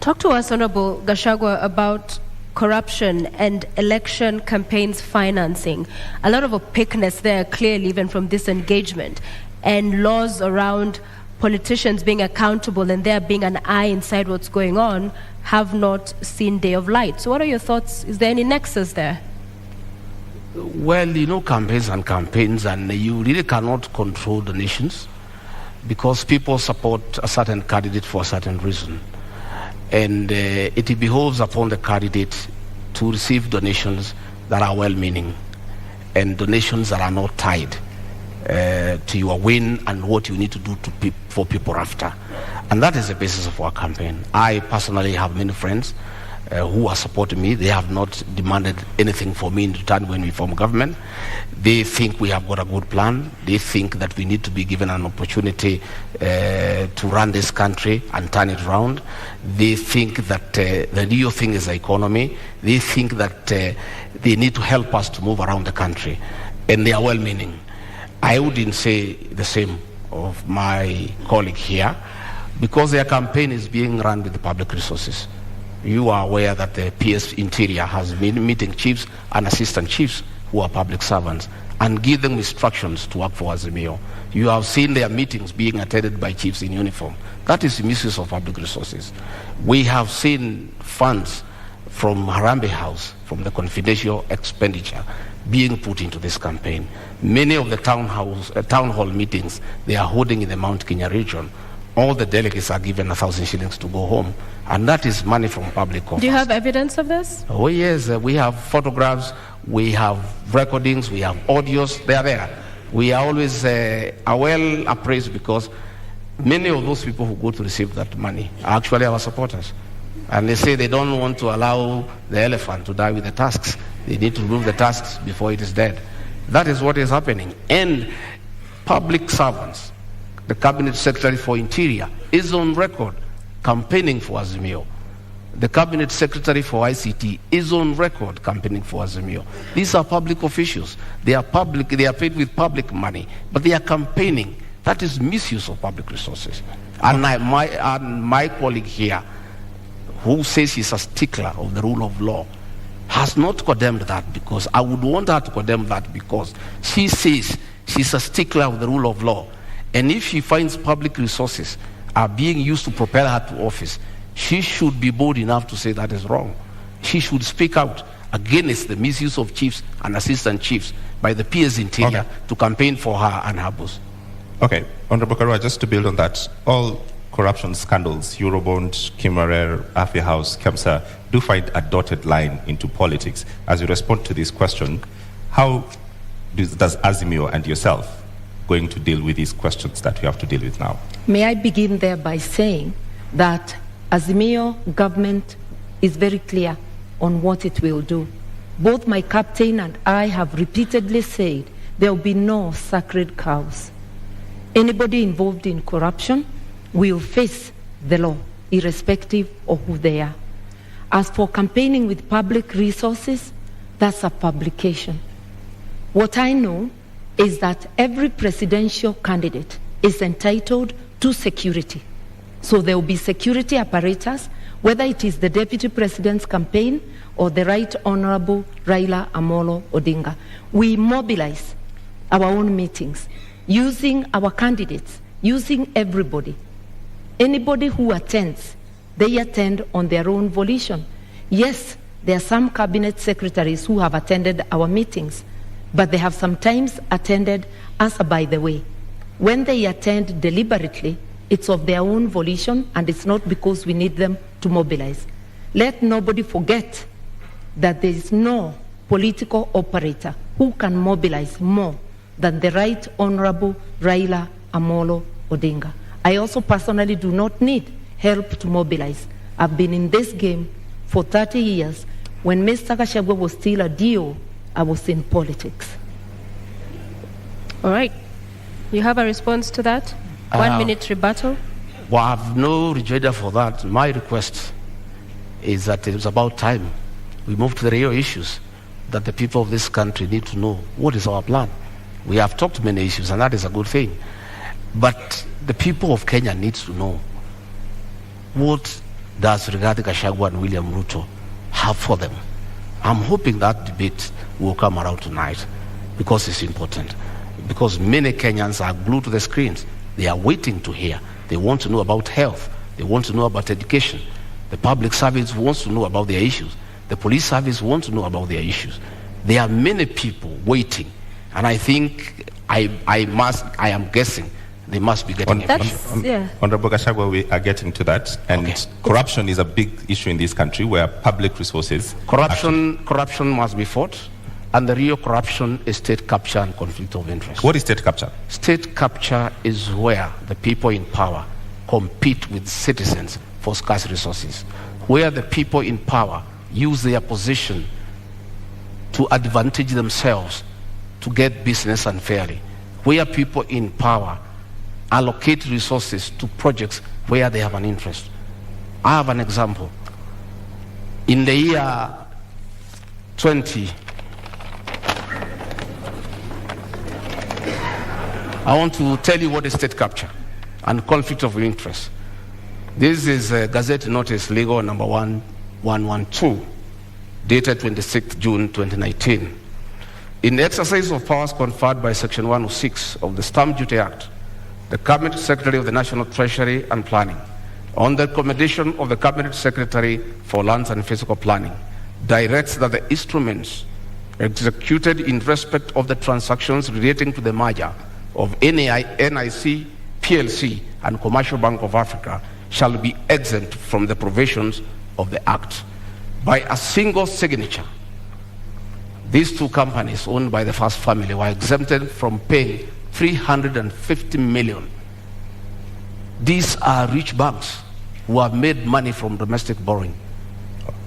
Talk to us, Honorable Gachagua, about corruption and election campaigns financing. A lot of opaqueness there, clearly, even from this engagement, and laws around politicians being accountable and there being an eye inside what's going on have not seen day of light. So what are your thoughts? Is there any nexus there? Well, campaigns, and you really cannot control the nations because people support a certain candidate for a certain reason. And it behoves upon the candidate to receive donations that are well-meaning and donations that are not tied to your win and what you need to do for people after. And that is the basis of our campaign. I personally have many friends who are supporting me. They have not demanded anything for me in return when we form government. They think we have got a good plan. They think that we need to be given an opportunity to run this country and turn it around. They think that the real thing is the economy. They think that they need to help us to move around the country. And they are well-meaning. I wouldn't say the same of my colleague here because their campaign is being run with the public resources. You are aware that the PS Interior has been meeting chiefs and assistant chiefs who are public servants and give them instructions to work for Azimio. You have seen their meetings being attended by chiefs in uniform. That is misuse of public resources. We have seen funds from Harambee House, from the confidential expenditure, being put into this campaign. Many of the town hall meetings they are holding in the Mount Kenya region, all the delegates are given 1,000 shillings to go home. And that is money from public coffers. Do you have evidence of this? Oh, yes. We have photographs, we have recordings, we have audios. They are there. We are always well appraised because many of those people who go to receive that money are actually our supporters. And they say they don't want to allow the elephant to die with the tusks. They need to remove the tusks before it is dead. That is what is happening. And public servants, the Cabinet Secretary for Interior, is on record campaigning for Azimio. The Cabinet Secretary for ICT is on record campaigning for Azimio. These are public officials. They are public, they are paid with public money, but they are campaigning. That is misuse of public resources. And my colleague here, who says he's a stickler of the rule of law, has not condemned that because I would want her to condemn that because she says she's a stickler of the rule of law. And if she finds public resources are being used to propel her to office, she should be bold enough to say that is wrong. She should speak out against the misuse of chiefs and assistant chiefs by the PS Interior to campaign for her and her boss. Okay, Honorable Karua, just to build on that, all corruption scandals, Eurobond, Kimarer, Afia House, Kemsa, do find a dotted line into politics. As you respond to this question, how does Azimio and yourself going to deal with these questions that we have to deal with now? May I begin there by saying that Azimio government is very clear on what it will do. Both my captain and I have repeatedly said there will be no sacred cows. Anybody involved in corruption will face the law, irrespective of who they are. As for campaigning with public resources, that's a publication. What I know is that every presidential candidate is entitled to security. So there will be security apparatus, whether it is the Deputy President's campaign or the Right Honorable Raila Amolo Odinga. We mobilize our own meetings, using our candidates, using everybody. Anybody who attends They attend on their own volition. Yes, there are some cabinet secretaries who have attended our meetings, but they have sometimes attended as a by the way. When they attend deliberately, it's of their own volition, and it's not because we need them to mobilize. Let nobody forget that there is no political operator who can mobilize more than the Right Honorable Raila Amolo Odinga. I also personally do not need help to mobilize. I've been in this game for 30 years. When Mr. Gachagua was still a DO, I was in politics. All right. You have a response to that? 1 minute rebuttal? Well, I have no rejoinder for that. My request is that it's about time we move to the real issues that the people of this country need to know. What is our plan? We have talked many issues, and that is a good thing. But the people of Kenya need to know, what does Rigathi Gachagua and William Ruto have for them? I'm hoping that debate will come around tonight, because it's important. Because many Kenyans are glued to the screens. They are waiting to hear. They want to know about health. They want to know about education. The public service wants to know about their issues. The police service wants to know about their issues. There are many people waiting, and I think I am guessing they must be getting information. Honorable Gachagua, we are getting to that, and corruption is a big issue in this country, where public resources... Corruption must be fought, and the real corruption is state capture and conflict of interest. What is state capture? State capture is where the people in power compete with citizens for scarce resources, where the people in power use their position to advantage themselves to get business unfairly, where people in power allocate resources to projects where they have an interest. I have an example. In the year 20, I want to tell you what is state capture and conflict of interest. This is a Gazette Notice Legal number 1112, dated 26 June 2019. In the exercise of powers conferred by Section 106 of the Stamp Duty Act, the Cabinet Secretary of the National Treasury and Planning, on the recommendation of the Cabinet Secretary for Lands and Physical Planning, directs that the instruments executed in respect of the transactions relating to the merger of NIC, PLC, and Commercial Bank of Africa shall be exempt from the provisions of the Act. By a single signature, these two companies owned by the first family were exempted from paying 350 million. These are rich banks who have made money from domestic borrowing.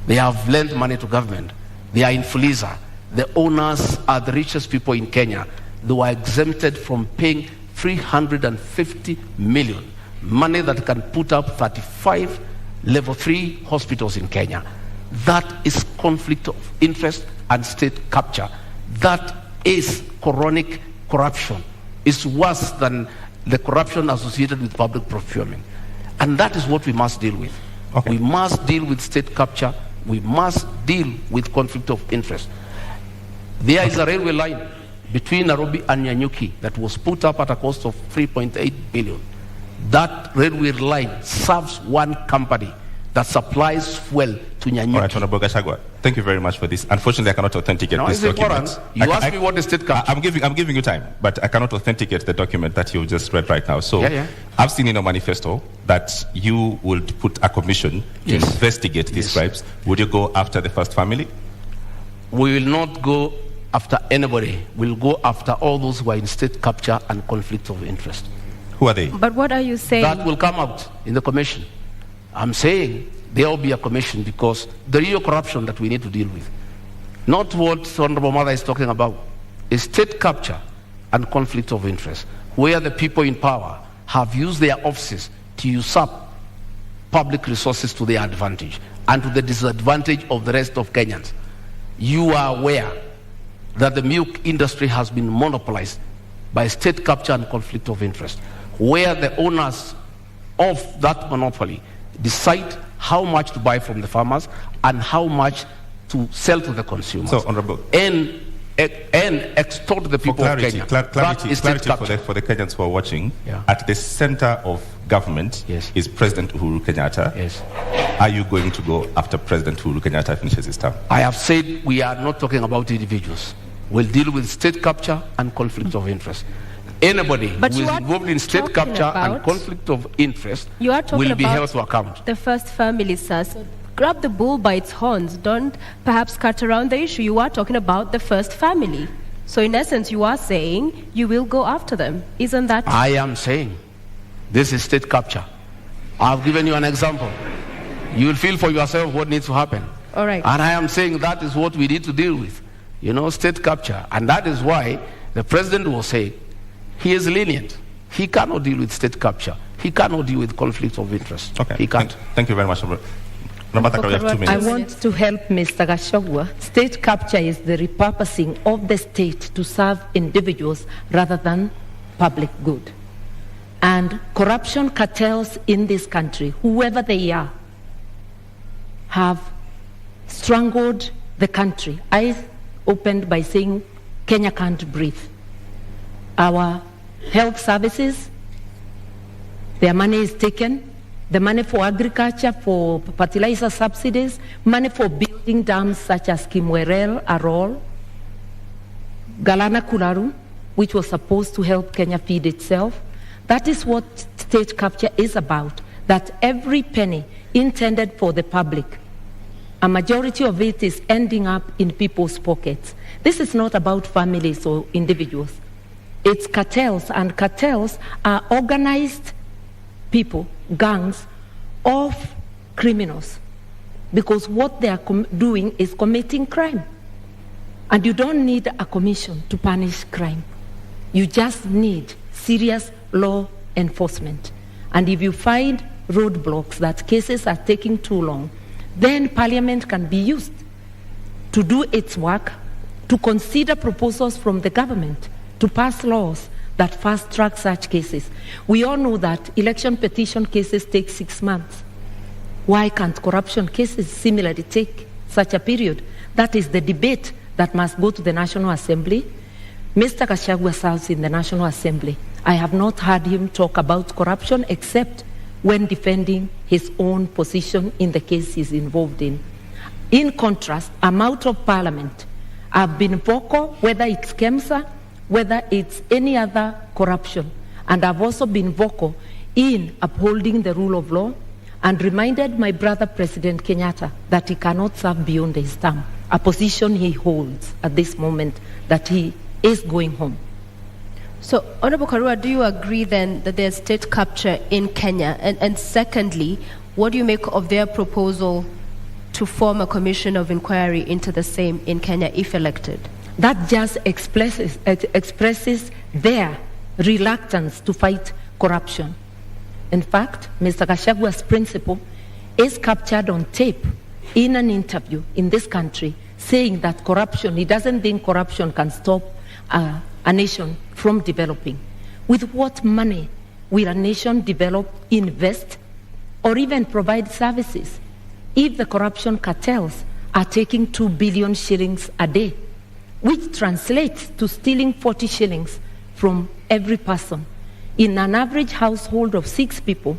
They have lent money to government. They are in Fuliza. The owners are the richest people in Kenya. They were exempted from paying 350 million. Money that can put up 35 level 3 hospitals in Kenya. That is conflict of interest and state capture. That is chronic corruption. It's worse than the corruption associated with public procurement. And that is what we must deal with. Okay. We must deal with state capture. We must deal with conflict of interest. There is a railway line between Nairobi and Nyanyuki that was put up at a cost of 3.8 billion. That railway line serves one company that supplies fuel to Nyanyuki. All right, Honorable Gachagua, thank you very much for this. Unfortunately, I cannot authenticate this document. You asked me what is state capture. I'm giving you time, but I cannot authenticate the document that you just read right now. So I've seen in your manifesto that you would put a commission to investigate these crimes. Would you go after the first family? We will not go after anybody. We'll go after all those who are in state capture and conflict of interest. Who are they? But what are you saying? That will come out in the commission. I'm saying there will be a commission, because the real corruption that we need to deal with, not what Honorable Mother is talking about, is state capture and conflict of interest, where the people in power have used their offices to usurp public resources to their advantage and to the disadvantage of the rest of Kenyans. You are aware that the milk industry has been monopolized by state capture and conflict of interest, where the owners of that monopoly decide how much to buy from the farmers and how much to sell to the consumers. So, Honorable. And and extort the people of Kenya. Clarity for the Kenyans who are watching. Yeah. At the center of government Yes. is President Uhuru Kenyatta. Yes. Are you going to go after President Uhuru Kenyatta finishes his term? I have said we are not talking about individuals. We'll deal with state capture and conflict of interest. Anybody But who you is are involved in state talking capture and about- conflict of interest You are talking will be about held to account. the first family, sir. So grab the bull by its horns. Don't perhaps cut around the issue. You are talking about the first family. So in essence, you are saying you will go after them. Isn't that? I am saying this is state capture. I've given you an example. You will feel for yourself what needs to happen. All right. And I am saying that is what we need to deal with. State capture. And that is why the president will say he is lenient. He cannot deal with state capture. He cannot deal with conflict of interest. Okay. He can't. Thank you very much. Ramata, we have 2 I minutes. want to help Mr. Gachagua. State capture is the repurposing of the state to serve individuals rather than public good. And corruption cartels in this country, whoever they are, have strangled the country. I opened by saying Kenya can't breathe. Our health services, their money is taken. The money for agriculture, for fertilizer subsidies, money for building dams such as Kimwerel, Arol, Galana Kularu, which was supposed to help Kenya feed itself. That is what state capture is about, that every penny intended for the public, a majority of it is ending up in people's pockets. This is not about families or individuals. It's cartels, and cartels are organized people, gangs of criminals, because what they are doing is committing crime. And you don't need a commission to punish crime. You just need serious law enforcement. And if you find roadblocks, that cases are taking too long, then Parliament can be used to do its work, to consider proposals from the government, to pass laws that fast-track such cases. We all know that election petition cases take 6 months. Why can't corruption cases similarly take such a period? That is the debate that must go to the National Assembly. Mr. Gachagua serves in the National Assembly. I have not heard him talk about corruption except when defending his own position in the case he's involved in. In contrast, I'm out of Parliament. I've been vocal, whether it's KEMSA, whether it's any other corruption. And I've also been vocal in upholding the rule of law and reminded my brother, President Kenyatta, that he cannot serve beyond his term, a position he holds at this moment, that he is going home. So, Honorable Karua, do you agree then that there's state capture in Kenya? And secondly, what do you make of their proposal to form a commission of inquiry into the same in Kenya if elected? That just expresses their reluctance to fight corruption. In fact, Mr. Gachagua's principle is captured on tape in an interview in this country, saying that he doesn't think corruption can stop a nation from developing. With what money will a nation develop, invest, or even provide services if the corruption cartels are taking 2 billion shillings a day, which translates to stealing 40 shillings from every person? In an average household of 6 people,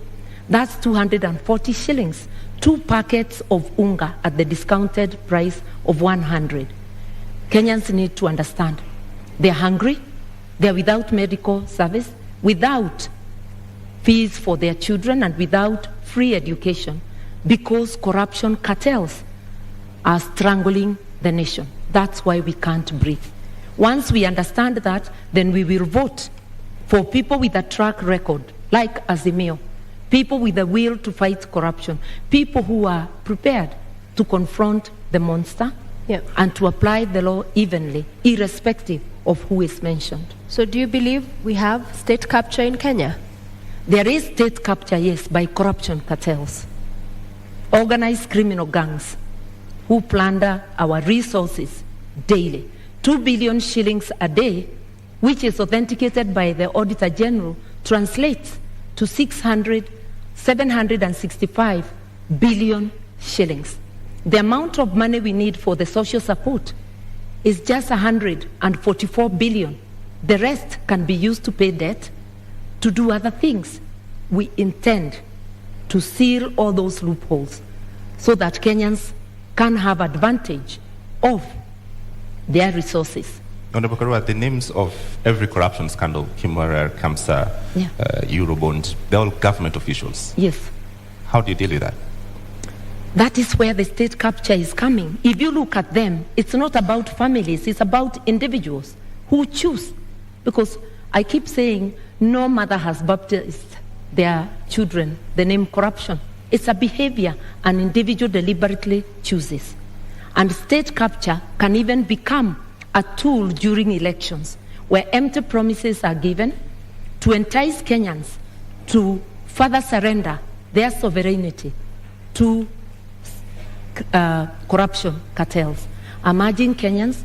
that's 240 shillings, 2 packets of unga at the discounted price of 100. Kenyans need to understand. They're hungry, they're without medical service, without fees for their children, and without free education, because corruption cartels are strangling the nation. That's why we can't breathe. Once we understand that, then we will vote for people with a track record, like Azimio, people with the will to fight corruption, people who are prepared to confront the monster and to apply the law evenly, irrespective of who is mentioned. So do you believe we have state capture in Kenya? There is state capture, yes, by corruption cartels, organized criminal gangs who plunder our resources daily. 2 billion shillings a day, which is authenticated by the Auditor General, translates to 765 billion shillings. The amount of money we need for the social support is just 144 billion. The rest can be used to pay debt, to do other things. We intend to seal all those loopholes so that Kenyans can have advantage of their resources. Honorable Karua, the names of every corruption scandal, Kimura, Kamsa, Eurobond, they're all government officials. Yes. How do you deal with that? That is where the state capture is coming. If you look at them, it's not about families, it's about individuals who choose. Because I keep saying no mother has baptized their children the name corruption. It's a behavior an individual deliberately chooses. And state capture can even become a tool during elections where empty promises are given to entice Kenyans to further surrender their sovereignty to corruption cartels. I'm urging Kenyans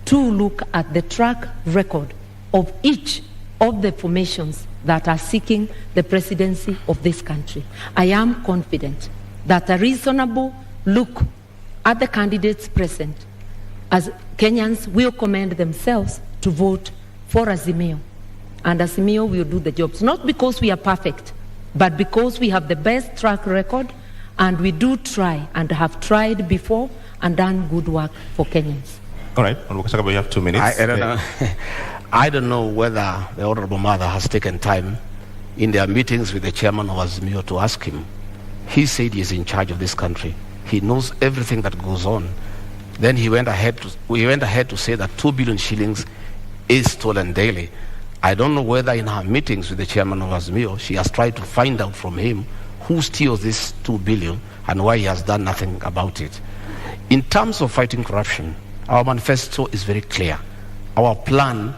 to look at the track record of each of the formations that are seeking the presidency of this country. I am confident that a reasonable look at the candidates present, as Kenyans will commend themselves to vote for Azimio. And Azimio will do the jobs, not because we are perfect, but because we have the best track record and we do try and have tried before and done good work for Kenyans. All right, Honorable Gachagua, you have 2 minutes. I don't know. I don't know whether the Honorable Mother has taken time in their meetings with the chairman of Azimio to ask him. He said he is in charge of this country. He knows everything that goes on. Then we went ahead to say that 2 billion shillings is stolen daily. I don't know whether in her meetings with the chairman of Azimio, she has tried to find out from him who steals this 2 billion and why he has done nothing about it. In terms of fighting corruption, our manifesto is very clear. Our plan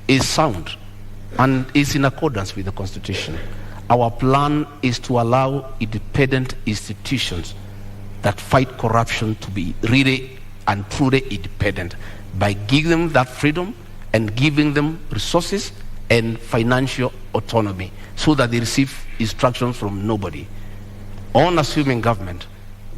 is sound and is in accordance with the Constitution. Our plan is to allow independent institutions that fight corruption to be really and truly independent by giving them that freedom and giving them resources and financial autonomy so that they receive instructions from nobody. On assuming government,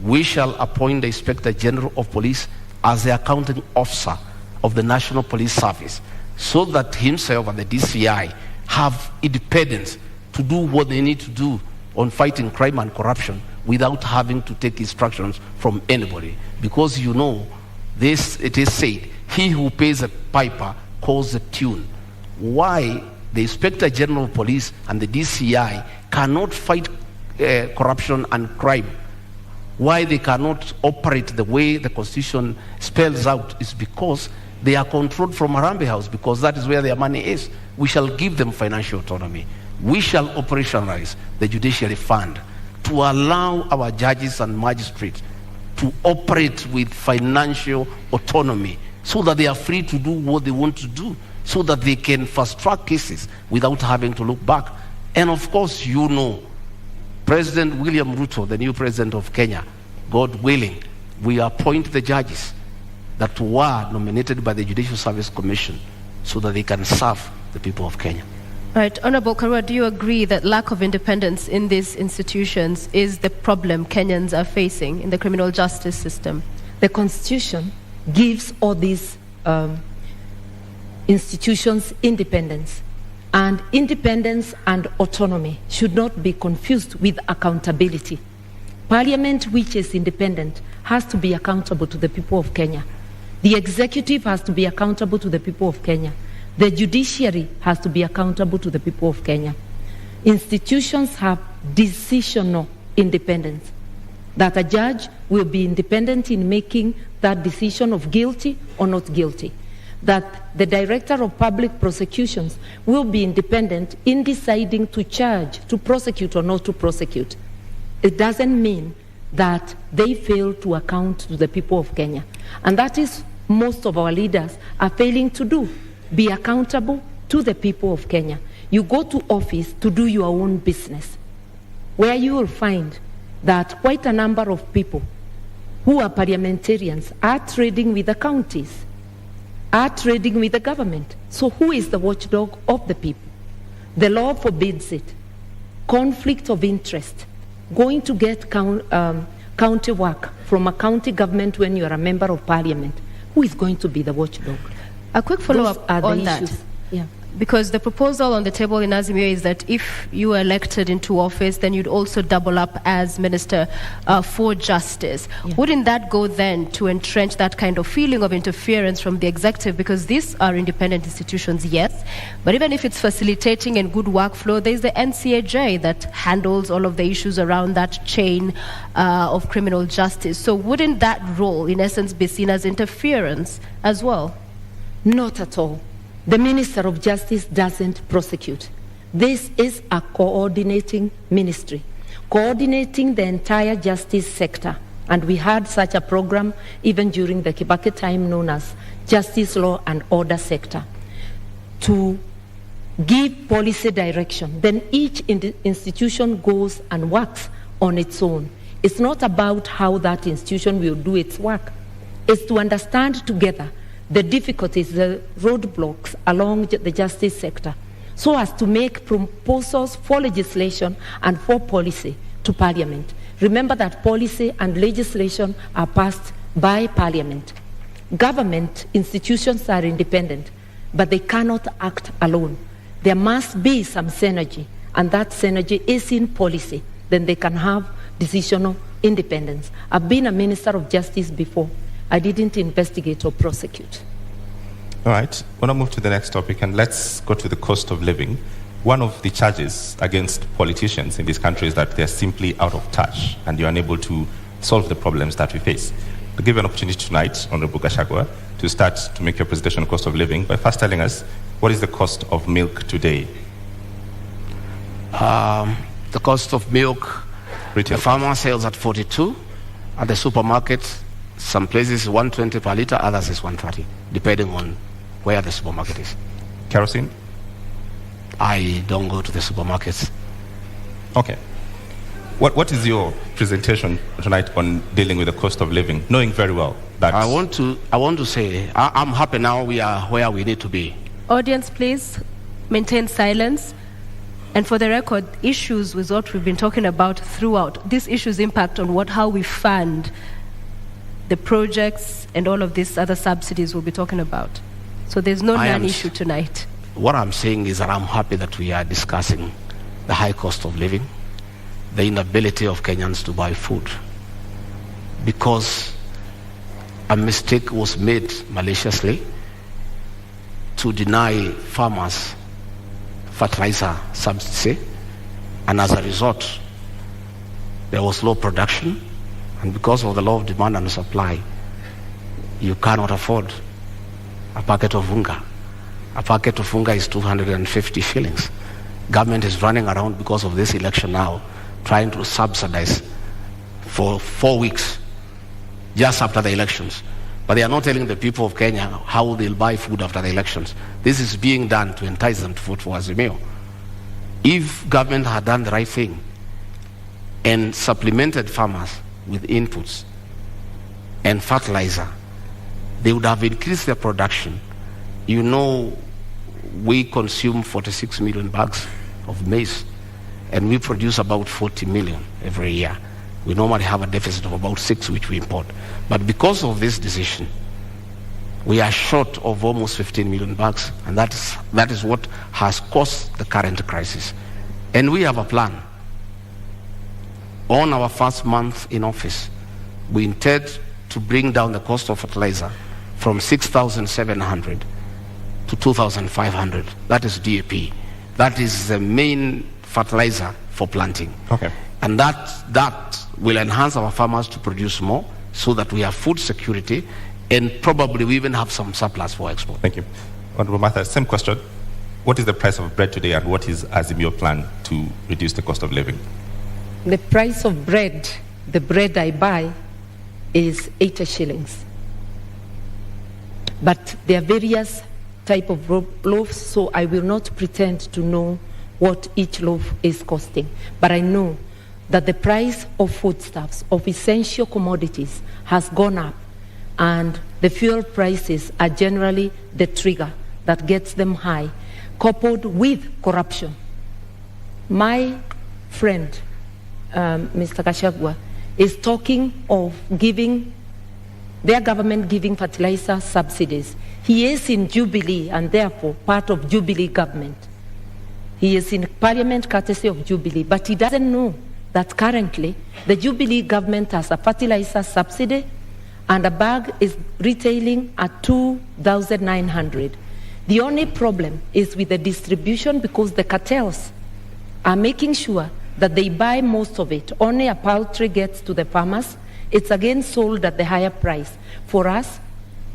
we shall appoint the Inspector General of Police as the accounting officer of the National Police Service so that himself and the DCI have independence to do what they need to do on fighting crime and corruption without having to take instructions from anybody. Because you know, this, it is said, he who pays a piper calls the tune. Why the Inspector General of Police and the DCI cannot fight corruption and crime, why they cannot operate the way the Constitution spells out, is because they are controlled from Harambee House, because that is where their money is. We shall give them financial autonomy. We shall operationalize the judiciary fund to allow our judges and magistrates to operate with financial autonomy so that they are free to do what they want to do, so that they can fast-track cases without having to look back. And of course, you know, President William Ruto, the new president of Kenya, God willing, we appoint the judges that were nominated by the Judicial Service Commission so that they can serve the people of Kenya. Right. Honorable Karua, do you agree that lack of independence in these institutions is the problem Kenyans are facing in the criminal justice system? The Constitution gives all these institutions independence. And independence and autonomy should not be confused with accountability. Parliament, which is independent, has to be accountable to the people of Kenya. The executive has to be accountable to the people of Kenya. The judiciary has to be accountable to the people of Kenya. Institutions have decisional independence, that a judge will be independent in making that decision of guilty or not guilty, that the director of public prosecutions will be independent in deciding to charge, to prosecute or not to prosecute. It doesn't mean that they fail to account to the people of Kenya. And that is most of our leaders are failing to do, be accountable to the people of Kenya. You go to office to do your own business, where you will find that quite a number of people who are parliamentarians are trading with the counties, are trading with the government. So who is the watchdog of the people? The law forbids it. Conflict of interest. Going to get county work from a county government when you are a member of parliament who is going to be the watchdog? A quick follow-up Those are the on that. issues. Yeah. Because the proposal on the table in Azimio is that if you are elected into office, then you'd also double up as Minister for Justice. Yeah. Wouldn't that go then to entrench that kind of feeling of interference from the executive? Because these are independent institutions, yes, but even if it's facilitating and good workflow, there's the NCAJ that handles all of the issues around that chain of criminal justice. So wouldn't that role, in essence, be seen as interference as well? Not at all. The Minister of Justice doesn't prosecute. This is a coordinating ministry, coordinating the entire justice sector. And we had such a program even during the Kibaki time, known as Justice Law and Order Sector, to give policy direction. Then each institution goes and works on its own. It's not about how that institution will do its work. It's to understand together the difficulties, the roadblocks along the justice sector, so as to make proposals for legislation and for policy to Parliament. Remember that policy and legislation are passed by Parliament. Government institutions are independent, but they cannot act alone. There must be some synergy, and that synergy is in policy. Then they can have decisional independence. I've been a Minister of Justice before. I didn't investigate or prosecute. All right. I want to move to the next topic, and let's go to the cost of living. One of the charges against politicians in this country is that they're simply out of touch and you're unable to solve the problems that we face. I'll give you an opportunity tonight, Honorable Gachagua, to start to make your presentation on cost of living by first telling us what is the cost of milk today? The cost of milk, Retail. the farmer sells at 42. At the supermarket, some places 120 per litre, others is 130, depending on where the supermarket is. Kerosene? I don't go to the supermarkets. Okay. What is your presentation tonight on dealing with the cost of living, knowing very well that... I want to say, I'm happy now we are where we need to be. Audience, please maintain silence. And for the record, issues with what we've been talking about throughout, these issues impact on how we fund the projects and all of these other subsidies we'll be talking about. So there's no non-issue tonight. What I'm saying is that I'm happy that we are discussing the high cost of living, the inability of Kenyans to buy food, because a mistake was made maliciously to deny farmers fertilizer subsidy, and as a result, there was low production, and because of the law of demand and supply, you cannot afford a packet of unga. A packet of unga is 250 shillings. Government is running around because of this election now, trying to subsidize for 4 weeks, just after the elections. But they are not telling the people of Kenya how they'll buy food after the elections. This is being done to entice them to vote for Azimio. If government had done the right thing and supplemented farmers with inputs and fertilizer, they would have increased their production. You know, we consume 46 million bags of maize, and we produce about 40 million every year. We normally have a deficit of about 6, which we import. But because of this decision, we are short of almost 15 million bags, and that is what has caused the current crisis. And we have a plan. On our first month in office, we intend to bring down the cost of fertilizer from 6,700 to 2,500. That is DAP. That is the main fertilizer for planting. Okay. And that will enhance our farmers to produce more, so that we have food security, and probably we even have some surplus for export. Thank you. Honorable Martha, same question. What is the price of bread today, and what is Azimio plan to reduce the cost of living? The price of bread, the bread I buy, is 80 shillings. But there are various type of loaves, so I will not pretend to know what each loaf is costing. But I know that the price of foodstuffs, of essential commodities, has gone up, and the fuel prices are generally the trigger that gets them high, coupled with corruption. My friend, Mr. Gachagua, is talking of giving their government giving fertilizer subsidies. He is in Jubilee and therefore part of Jubilee government. He is in parliament courtesy of Jubilee, but he doesn't know that currently the Jubilee government has a fertilizer subsidy and a bag is retailing at 2,900. The only problem is with the distribution because the cartels are making sure that they buy most of it. Only a paltry gets to the farmers. It's again sold at the higher price. For us,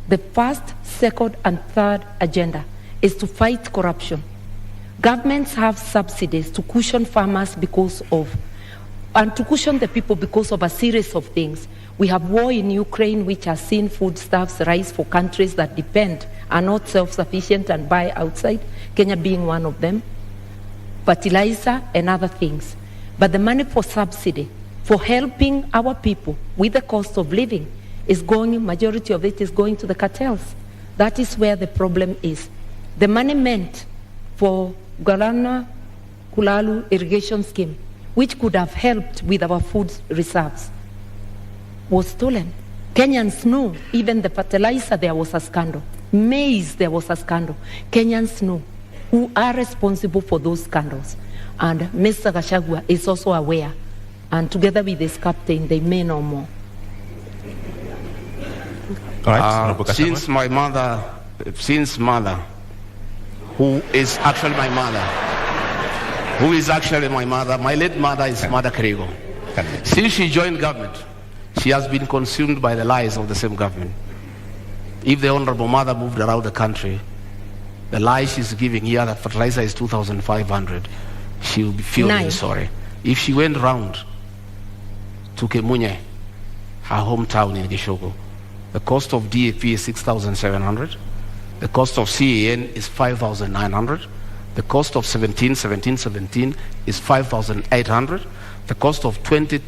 the first, second, and third agenda is to fight corruption. Governments have subsidies to cushion farmers and to cushion the people because of a series of things. We have war in Ukraine, which has seen foodstuffs rise for countries that are not self-sufficient and buy outside, Kenya being one of them, fertilizer and other things. But the money for subsidy, for helping our people with the cost of living, majority of it is going to the cartels. That is where the problem is. The money meant for Galana Kulalu irrigation scheme, which could have helped with our food reserves, was stolen. Kenyans know, even the fertilizer, there was a scandal. Maize, there was a scandal. Kenyans know who are responsible for those scandals. And Mr. Gachagua is also aware. And together with his captain, they may know more. All right. Since mother, who is actually my mother, my late mother is Mother Karigo. Since she joined government, she has been consumed by the lies of the same government. If the honorable mother moved around the country, the lie she's giving here that fertilizer is 2,500, she will be feeling sorry. If she went round to Kemunye, her hometown in Gishogo, the cost of DAP is 6,700. The cost of CAN is 5,900. The cost of 17 is 5,800. The cost of 20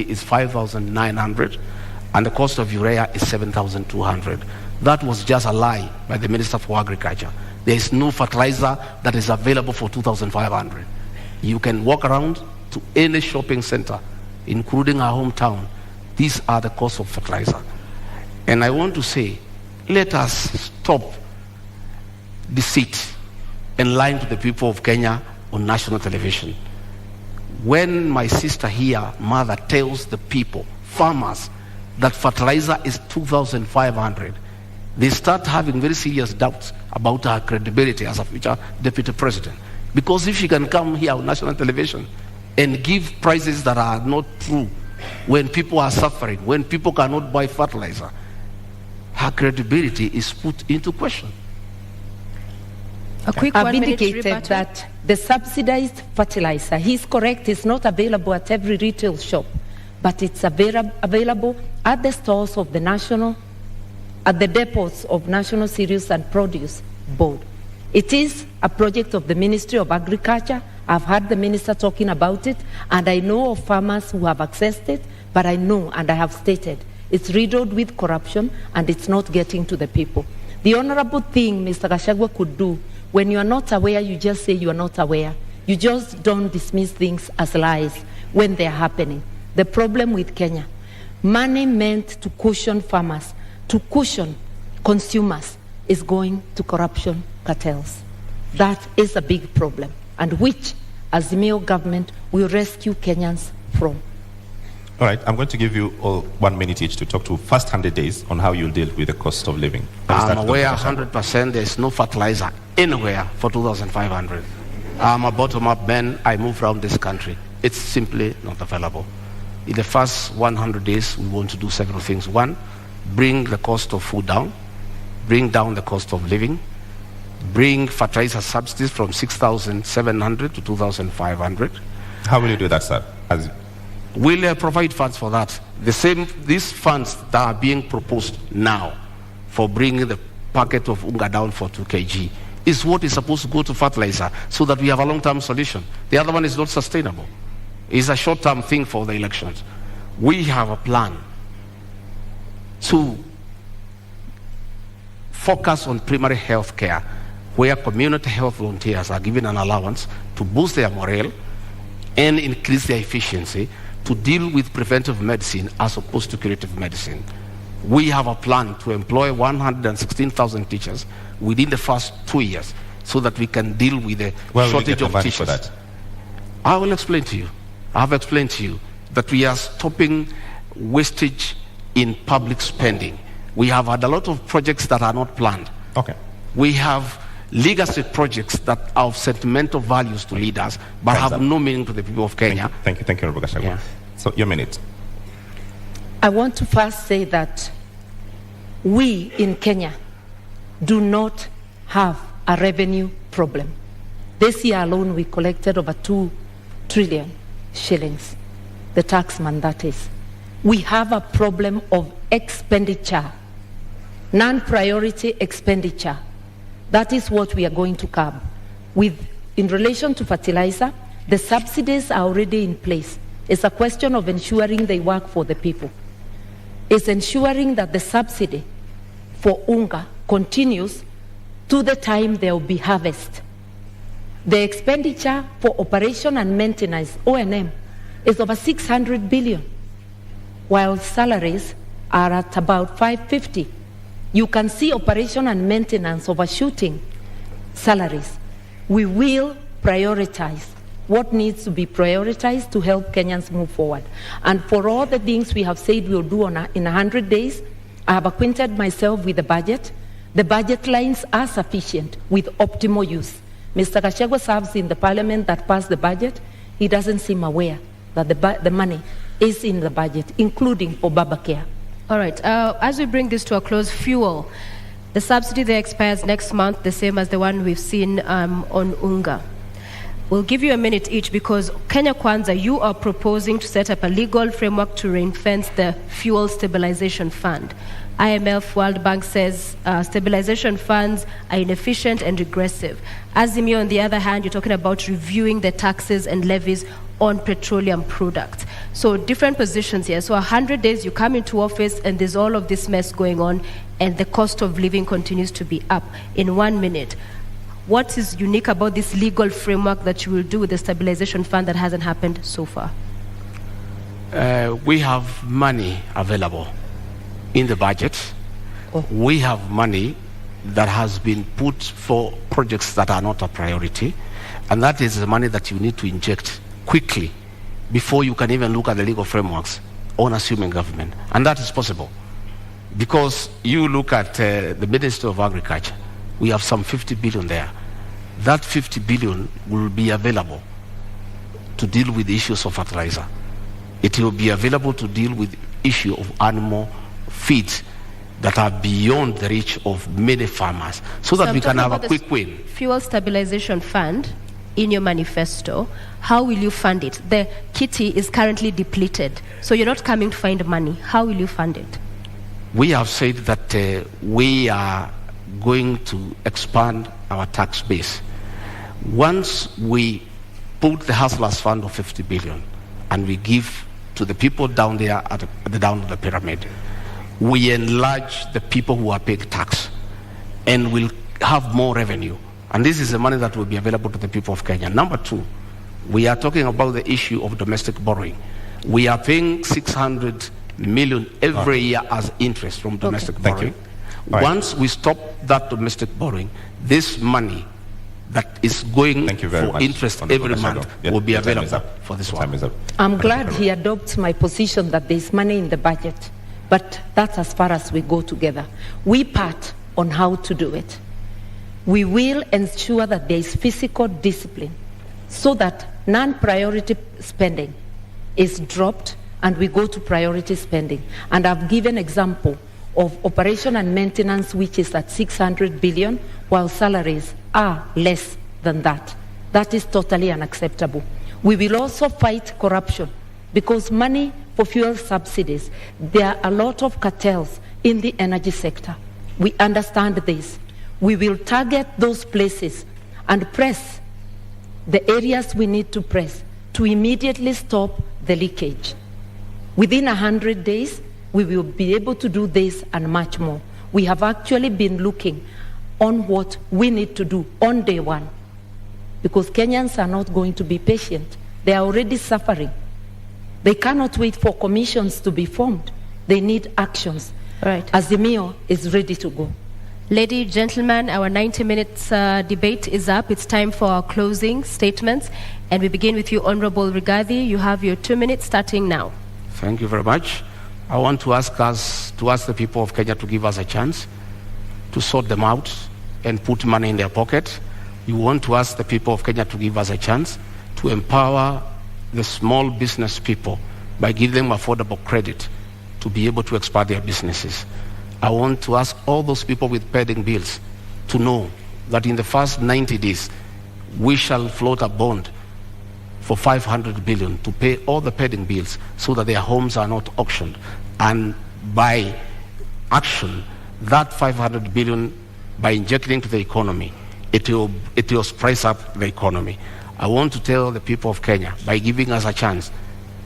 is 5,900. And the cost of urea is 7,200. That was just a lie by the Minister for Agriculture. There is no fertilizer that is available for 2,500. You can walk around to any shopping center, including our hometown. These are the costs of fertilizer. And I want to say, let us stop deceit and lying to the people of Kenya on national television. When my sister here, mother, tells the people, farmers, that fertilizer is 2,500, they start having very serious doubts about her credibility as a future deputy president. Because if she can come here on national television and give prices that are not true, when people are suffering, when people cannot buy fertilizer, her credibility is put into question. I've indicated that the subsidized fertilizer, he's correct, is not available at every retail shop, but it's available at the stores of at the depots of National Cereals and Produce Board. It is a project of the Ministry of Agriculture. I've heard the minister talking about it, and I know of farmers who have accessed it, but I know, and I have stated, it's riddled with corruption and it's not getting to the people. The honorable thing Mr. Gachagua could do, when you are not aware, you just say you are not aware. You just don't dismiss things as lies when they're happening. The problem with Kenya, money meant to cushion farmers, to cushion consumers, is going to corruption cartels. That is a big problem, and which, as the Mayo government, will rescue Kenyans from. All right, I'm going to give you all 1 minute each to talk to first 100 days on how you'll deal with the cost of living. I'm aware 100% there's no fertilizer anywhere for 2,500. I'm a bottom-up man. I move around this country. It's simply not available. In the first 100 days, we want to do several things. One, bring the cost of food down, bring down the cost of living, bring fertilizer subsidies from 6,700 to 2,500. How will you do that, sir? We'll provide funds for that. These funds that are being proposed now for bringing the packet of unga down for 2 kg is what is supposed to go to fertilizer so that we have a long-term solution. The other one is not sustainable. It's a short-term thing for the elections. We have a plan to focus on primary health care, where community health volunteers are given an allowance to boost their morale and increase their efficiency to deal with preventive medicine as opposed to curative medicine. We have a plan to employ 116,000 teachers within the first 2 years so that we can deal with the shortage of teachers. For that? I will explain to you. I have explained to you that we are stopping wastage in public spending. We have had a lot of projects that are not planned. Okay. We have legacy projects that are of sentimental values to leaders, but have no meaning to the people of Kenya. Thank you, Honorable Gachagua. Yeah. So, your minute. I want to first say that we in Kenya do not have a revenue problem. This year alone, we collected over 2 trillion shillings, the tax man that is. We have a problem of expenditure, non-priority expenditure. That is what we are going to curb. In relation to fertilizer, the subsidies are already in place. It's a question of ensuring they work for the people. It's ensuring that the subsidy for unga continues to the time there will be harvest. The expenditure for operation and maintenance, O&M, is over 600 billion, while salaries are at about 550. You can see operation and maintenance overshooting salaries. We will prioritize what needs to be prioritized to help Kenyans move forward. And for all the things we have said we'll do in 100 days, I have acquainted myself with the budget. The budget lines are sufficient with optimal use. Mr. Gachagua serves in the parliament that passed the budget. He doesn't seem aware that the money is in the budget, including for Baba Care. All right. As we bring this to a close, fuel. The subsidy there expires next month, the same as the one we've seen on unga. We'll give you a minute each because Kenya Kwanza, you are proposing to set up a legal framework to ring-fence the fuel stabilization fund. IMF, World Bank says stabilization funds are inefficient and regressive. Azimio, on the other hand, you're talking about reviewing the taxes and levies on petroleum products. So different positions here. So 100 days you come into office and there's all of this mess going on and the cost of living continues to be up. In 1 minute, what is unique about this legal framework that you will do with the stabilization fund that hasn't happened so far? We have money available in the budget. We have money that has been put for projects that are not a priority, and that is the money that you need to inject quickly before you can even look at the legal frameworks on assuming government. And that is possible because you look at the Ministry of Agriculture, we have some 50 billion there. That 50 billion will be available to deal with the issues of fertilizer. It will be available to deal with the issue of animal feeds that are beyond the reach of many farmers so that we can have a quick win. Fuel Stabilization Fund, in your manifesto, how will you fund it? The kitty is currently depleted, so you're not coming to find money. How will you fund it? We have said that we are going to expand our tax base. Once we put the Hustlers Fund of 50 billion and we give to the people down there at the down of the pyramid, we enlarge the people who are paying tax and will have more revenue. And this is the money that will be available to the people of Kenya. Number two, we are talking about the issue of domestic borrowing. We are paying 600 million every year as interest from domestic borrowing. Once we stop that domestic borrowing, this money that is going for interest every month will be available for this one. I'm glad he adopts my position that there's money in the budget, but that's as far as we go together. We part on how to do it. We will ensure that there is fiscal discipline so that non-priority spending is dropped and we go to priority spending. And I've given example of operation and maintenance, which is at 600 billion, while salaries are less than that. That is totally unacceptable. We will also fight corruption because money for fuel subsidies, there are a lot of cartels in the energy sector. We understand this. We will target those places and press the areas we need to press to immediately stop the leakage. Within 100 days, we will be able to do this and much more. We have actually been looking on what we need to do on day one because Kenyans are not going to be patient. They are already suffering. They cannot wait for commissions to be formed. They need actions. All right. Azimio is ready to go. Ladies and gentlemen, our 90 minutes debate is up. It's time for our closing statements. And we begin with you, Honorable Rigathi. You have your 2 minutes starting now. Thank you very much. I want to ask the people of Kenya to give us a chance to sort them out and put money in their pocket. We want to ask the people of Kenya to give us a chance to empower the small business people by giving them affordable credit to be able to expand their businesses. I want to ask all those people with pending bills to know that in the first 90 days, we shall float a bond for 500 billion to pay all the pending bills so that their homes are not auctioned. And by action, that 500 billion, by injecting into the economy, it will spice up the economy. I want to tell the people of Kenya, by giving us a chance,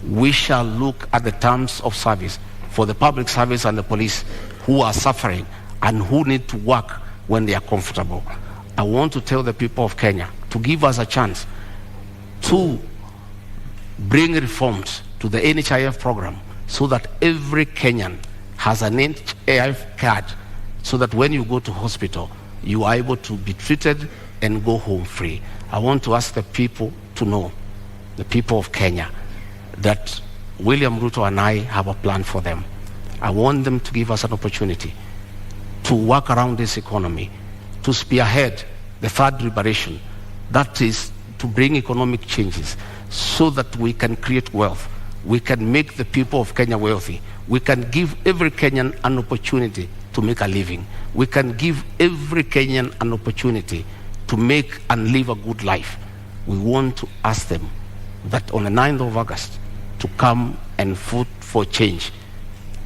we shall look at the terms of service for the public service and the police who are suffering and who need to work when they are comfortable. I want to tell the people of Kenya to give us a chance to bring reforms to the NHIF program so that every Kenyan has an NHIF card so that when you go to hospital, you are able to be treated and go home free. I want to ask the people to know, the people of Kenya, that William Ruto and I have a plan for them. I want them to give us an opportunity to work around this economy, to spearhead the third liberation, that is to bring economic changes so that we can create wealth. We can make the people of Kenya wealthy. We can give every Kenyan an opportunity to make a living. We can give every Kenyan an opportunity to make and live a good life. We want to ask them that on the 9th of August to come and vote for change.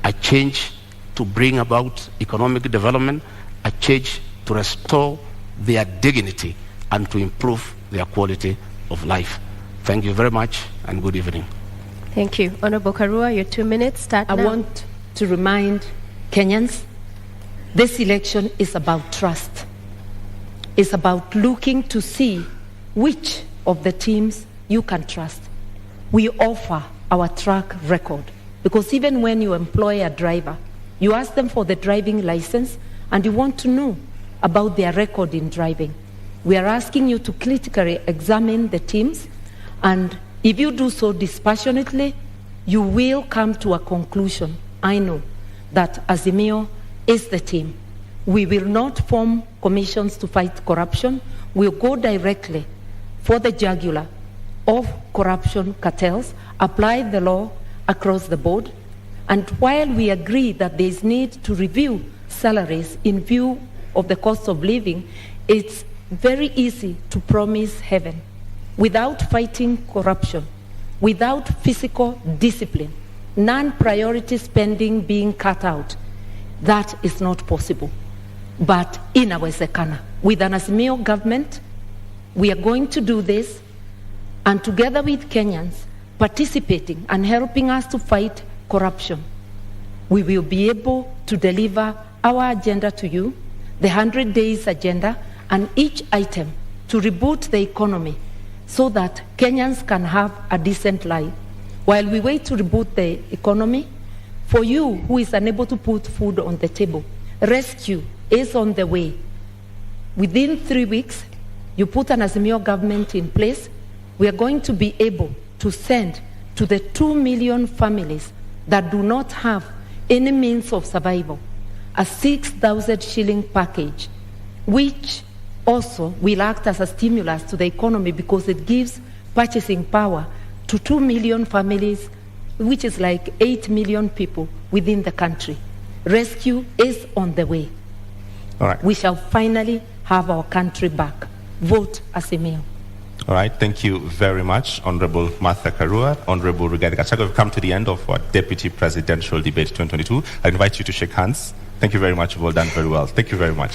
A change to bring about economic development, a change to restore their dignity and to improve their quality of life. Thank you very much and good evening. Thank you. Honorable Karua, your 2 minutes start now. I want to remind Kenyans, this election is about trust. It's about looking to see which of the teams you can trust. We offer our track record because even when you employ a driver, you ask them for the driving license and you want to know about their record in driving. We are asking you to critically examine the teams, and if you do so dispassionately, you will come to a conclusion. I know that Azimio is the team. We will not form commissions to fight corruption. We'll go directly for the jugular of corruption cartels, apply the law across the board, and while we agree that there is need to review salaries in view of the cost of living, it's very easy to promise heaven. Without fighting corruption, without physical discipline, non-priority spending being cut out, that is not possible. But inawezekana. With an Azimio government, we are going to do this, and together with Kenyans participating and helping us to fight corruption, we will be able to deliver our agenda to you, the 100 days agenda, and each item to reboot the economy so that Kenyans can have a decent life. While we wait to reboot the economy, for you who is unable to put food on the table, rescue is on the way. Within 3 weeks, you put an Azimio government in place, we are going to be able to send to the 2 million families that do not have any means of survival a 6,000 shilling package, which also will act as a stimulus to the economy because it gives purchasing power to 2 million families, which is like 8 million people within the country. Rescue is on the way. All right. We shall finally have our country back. Vote Azimio. All right, thank you very much, Honorable Martha Karua, Honorable Rigathi Gachagua. We've come to the end of our Deputy Presidential Debate 2022. I invite you to shake hands. Thank you very much. Well done very well. Thank you very much.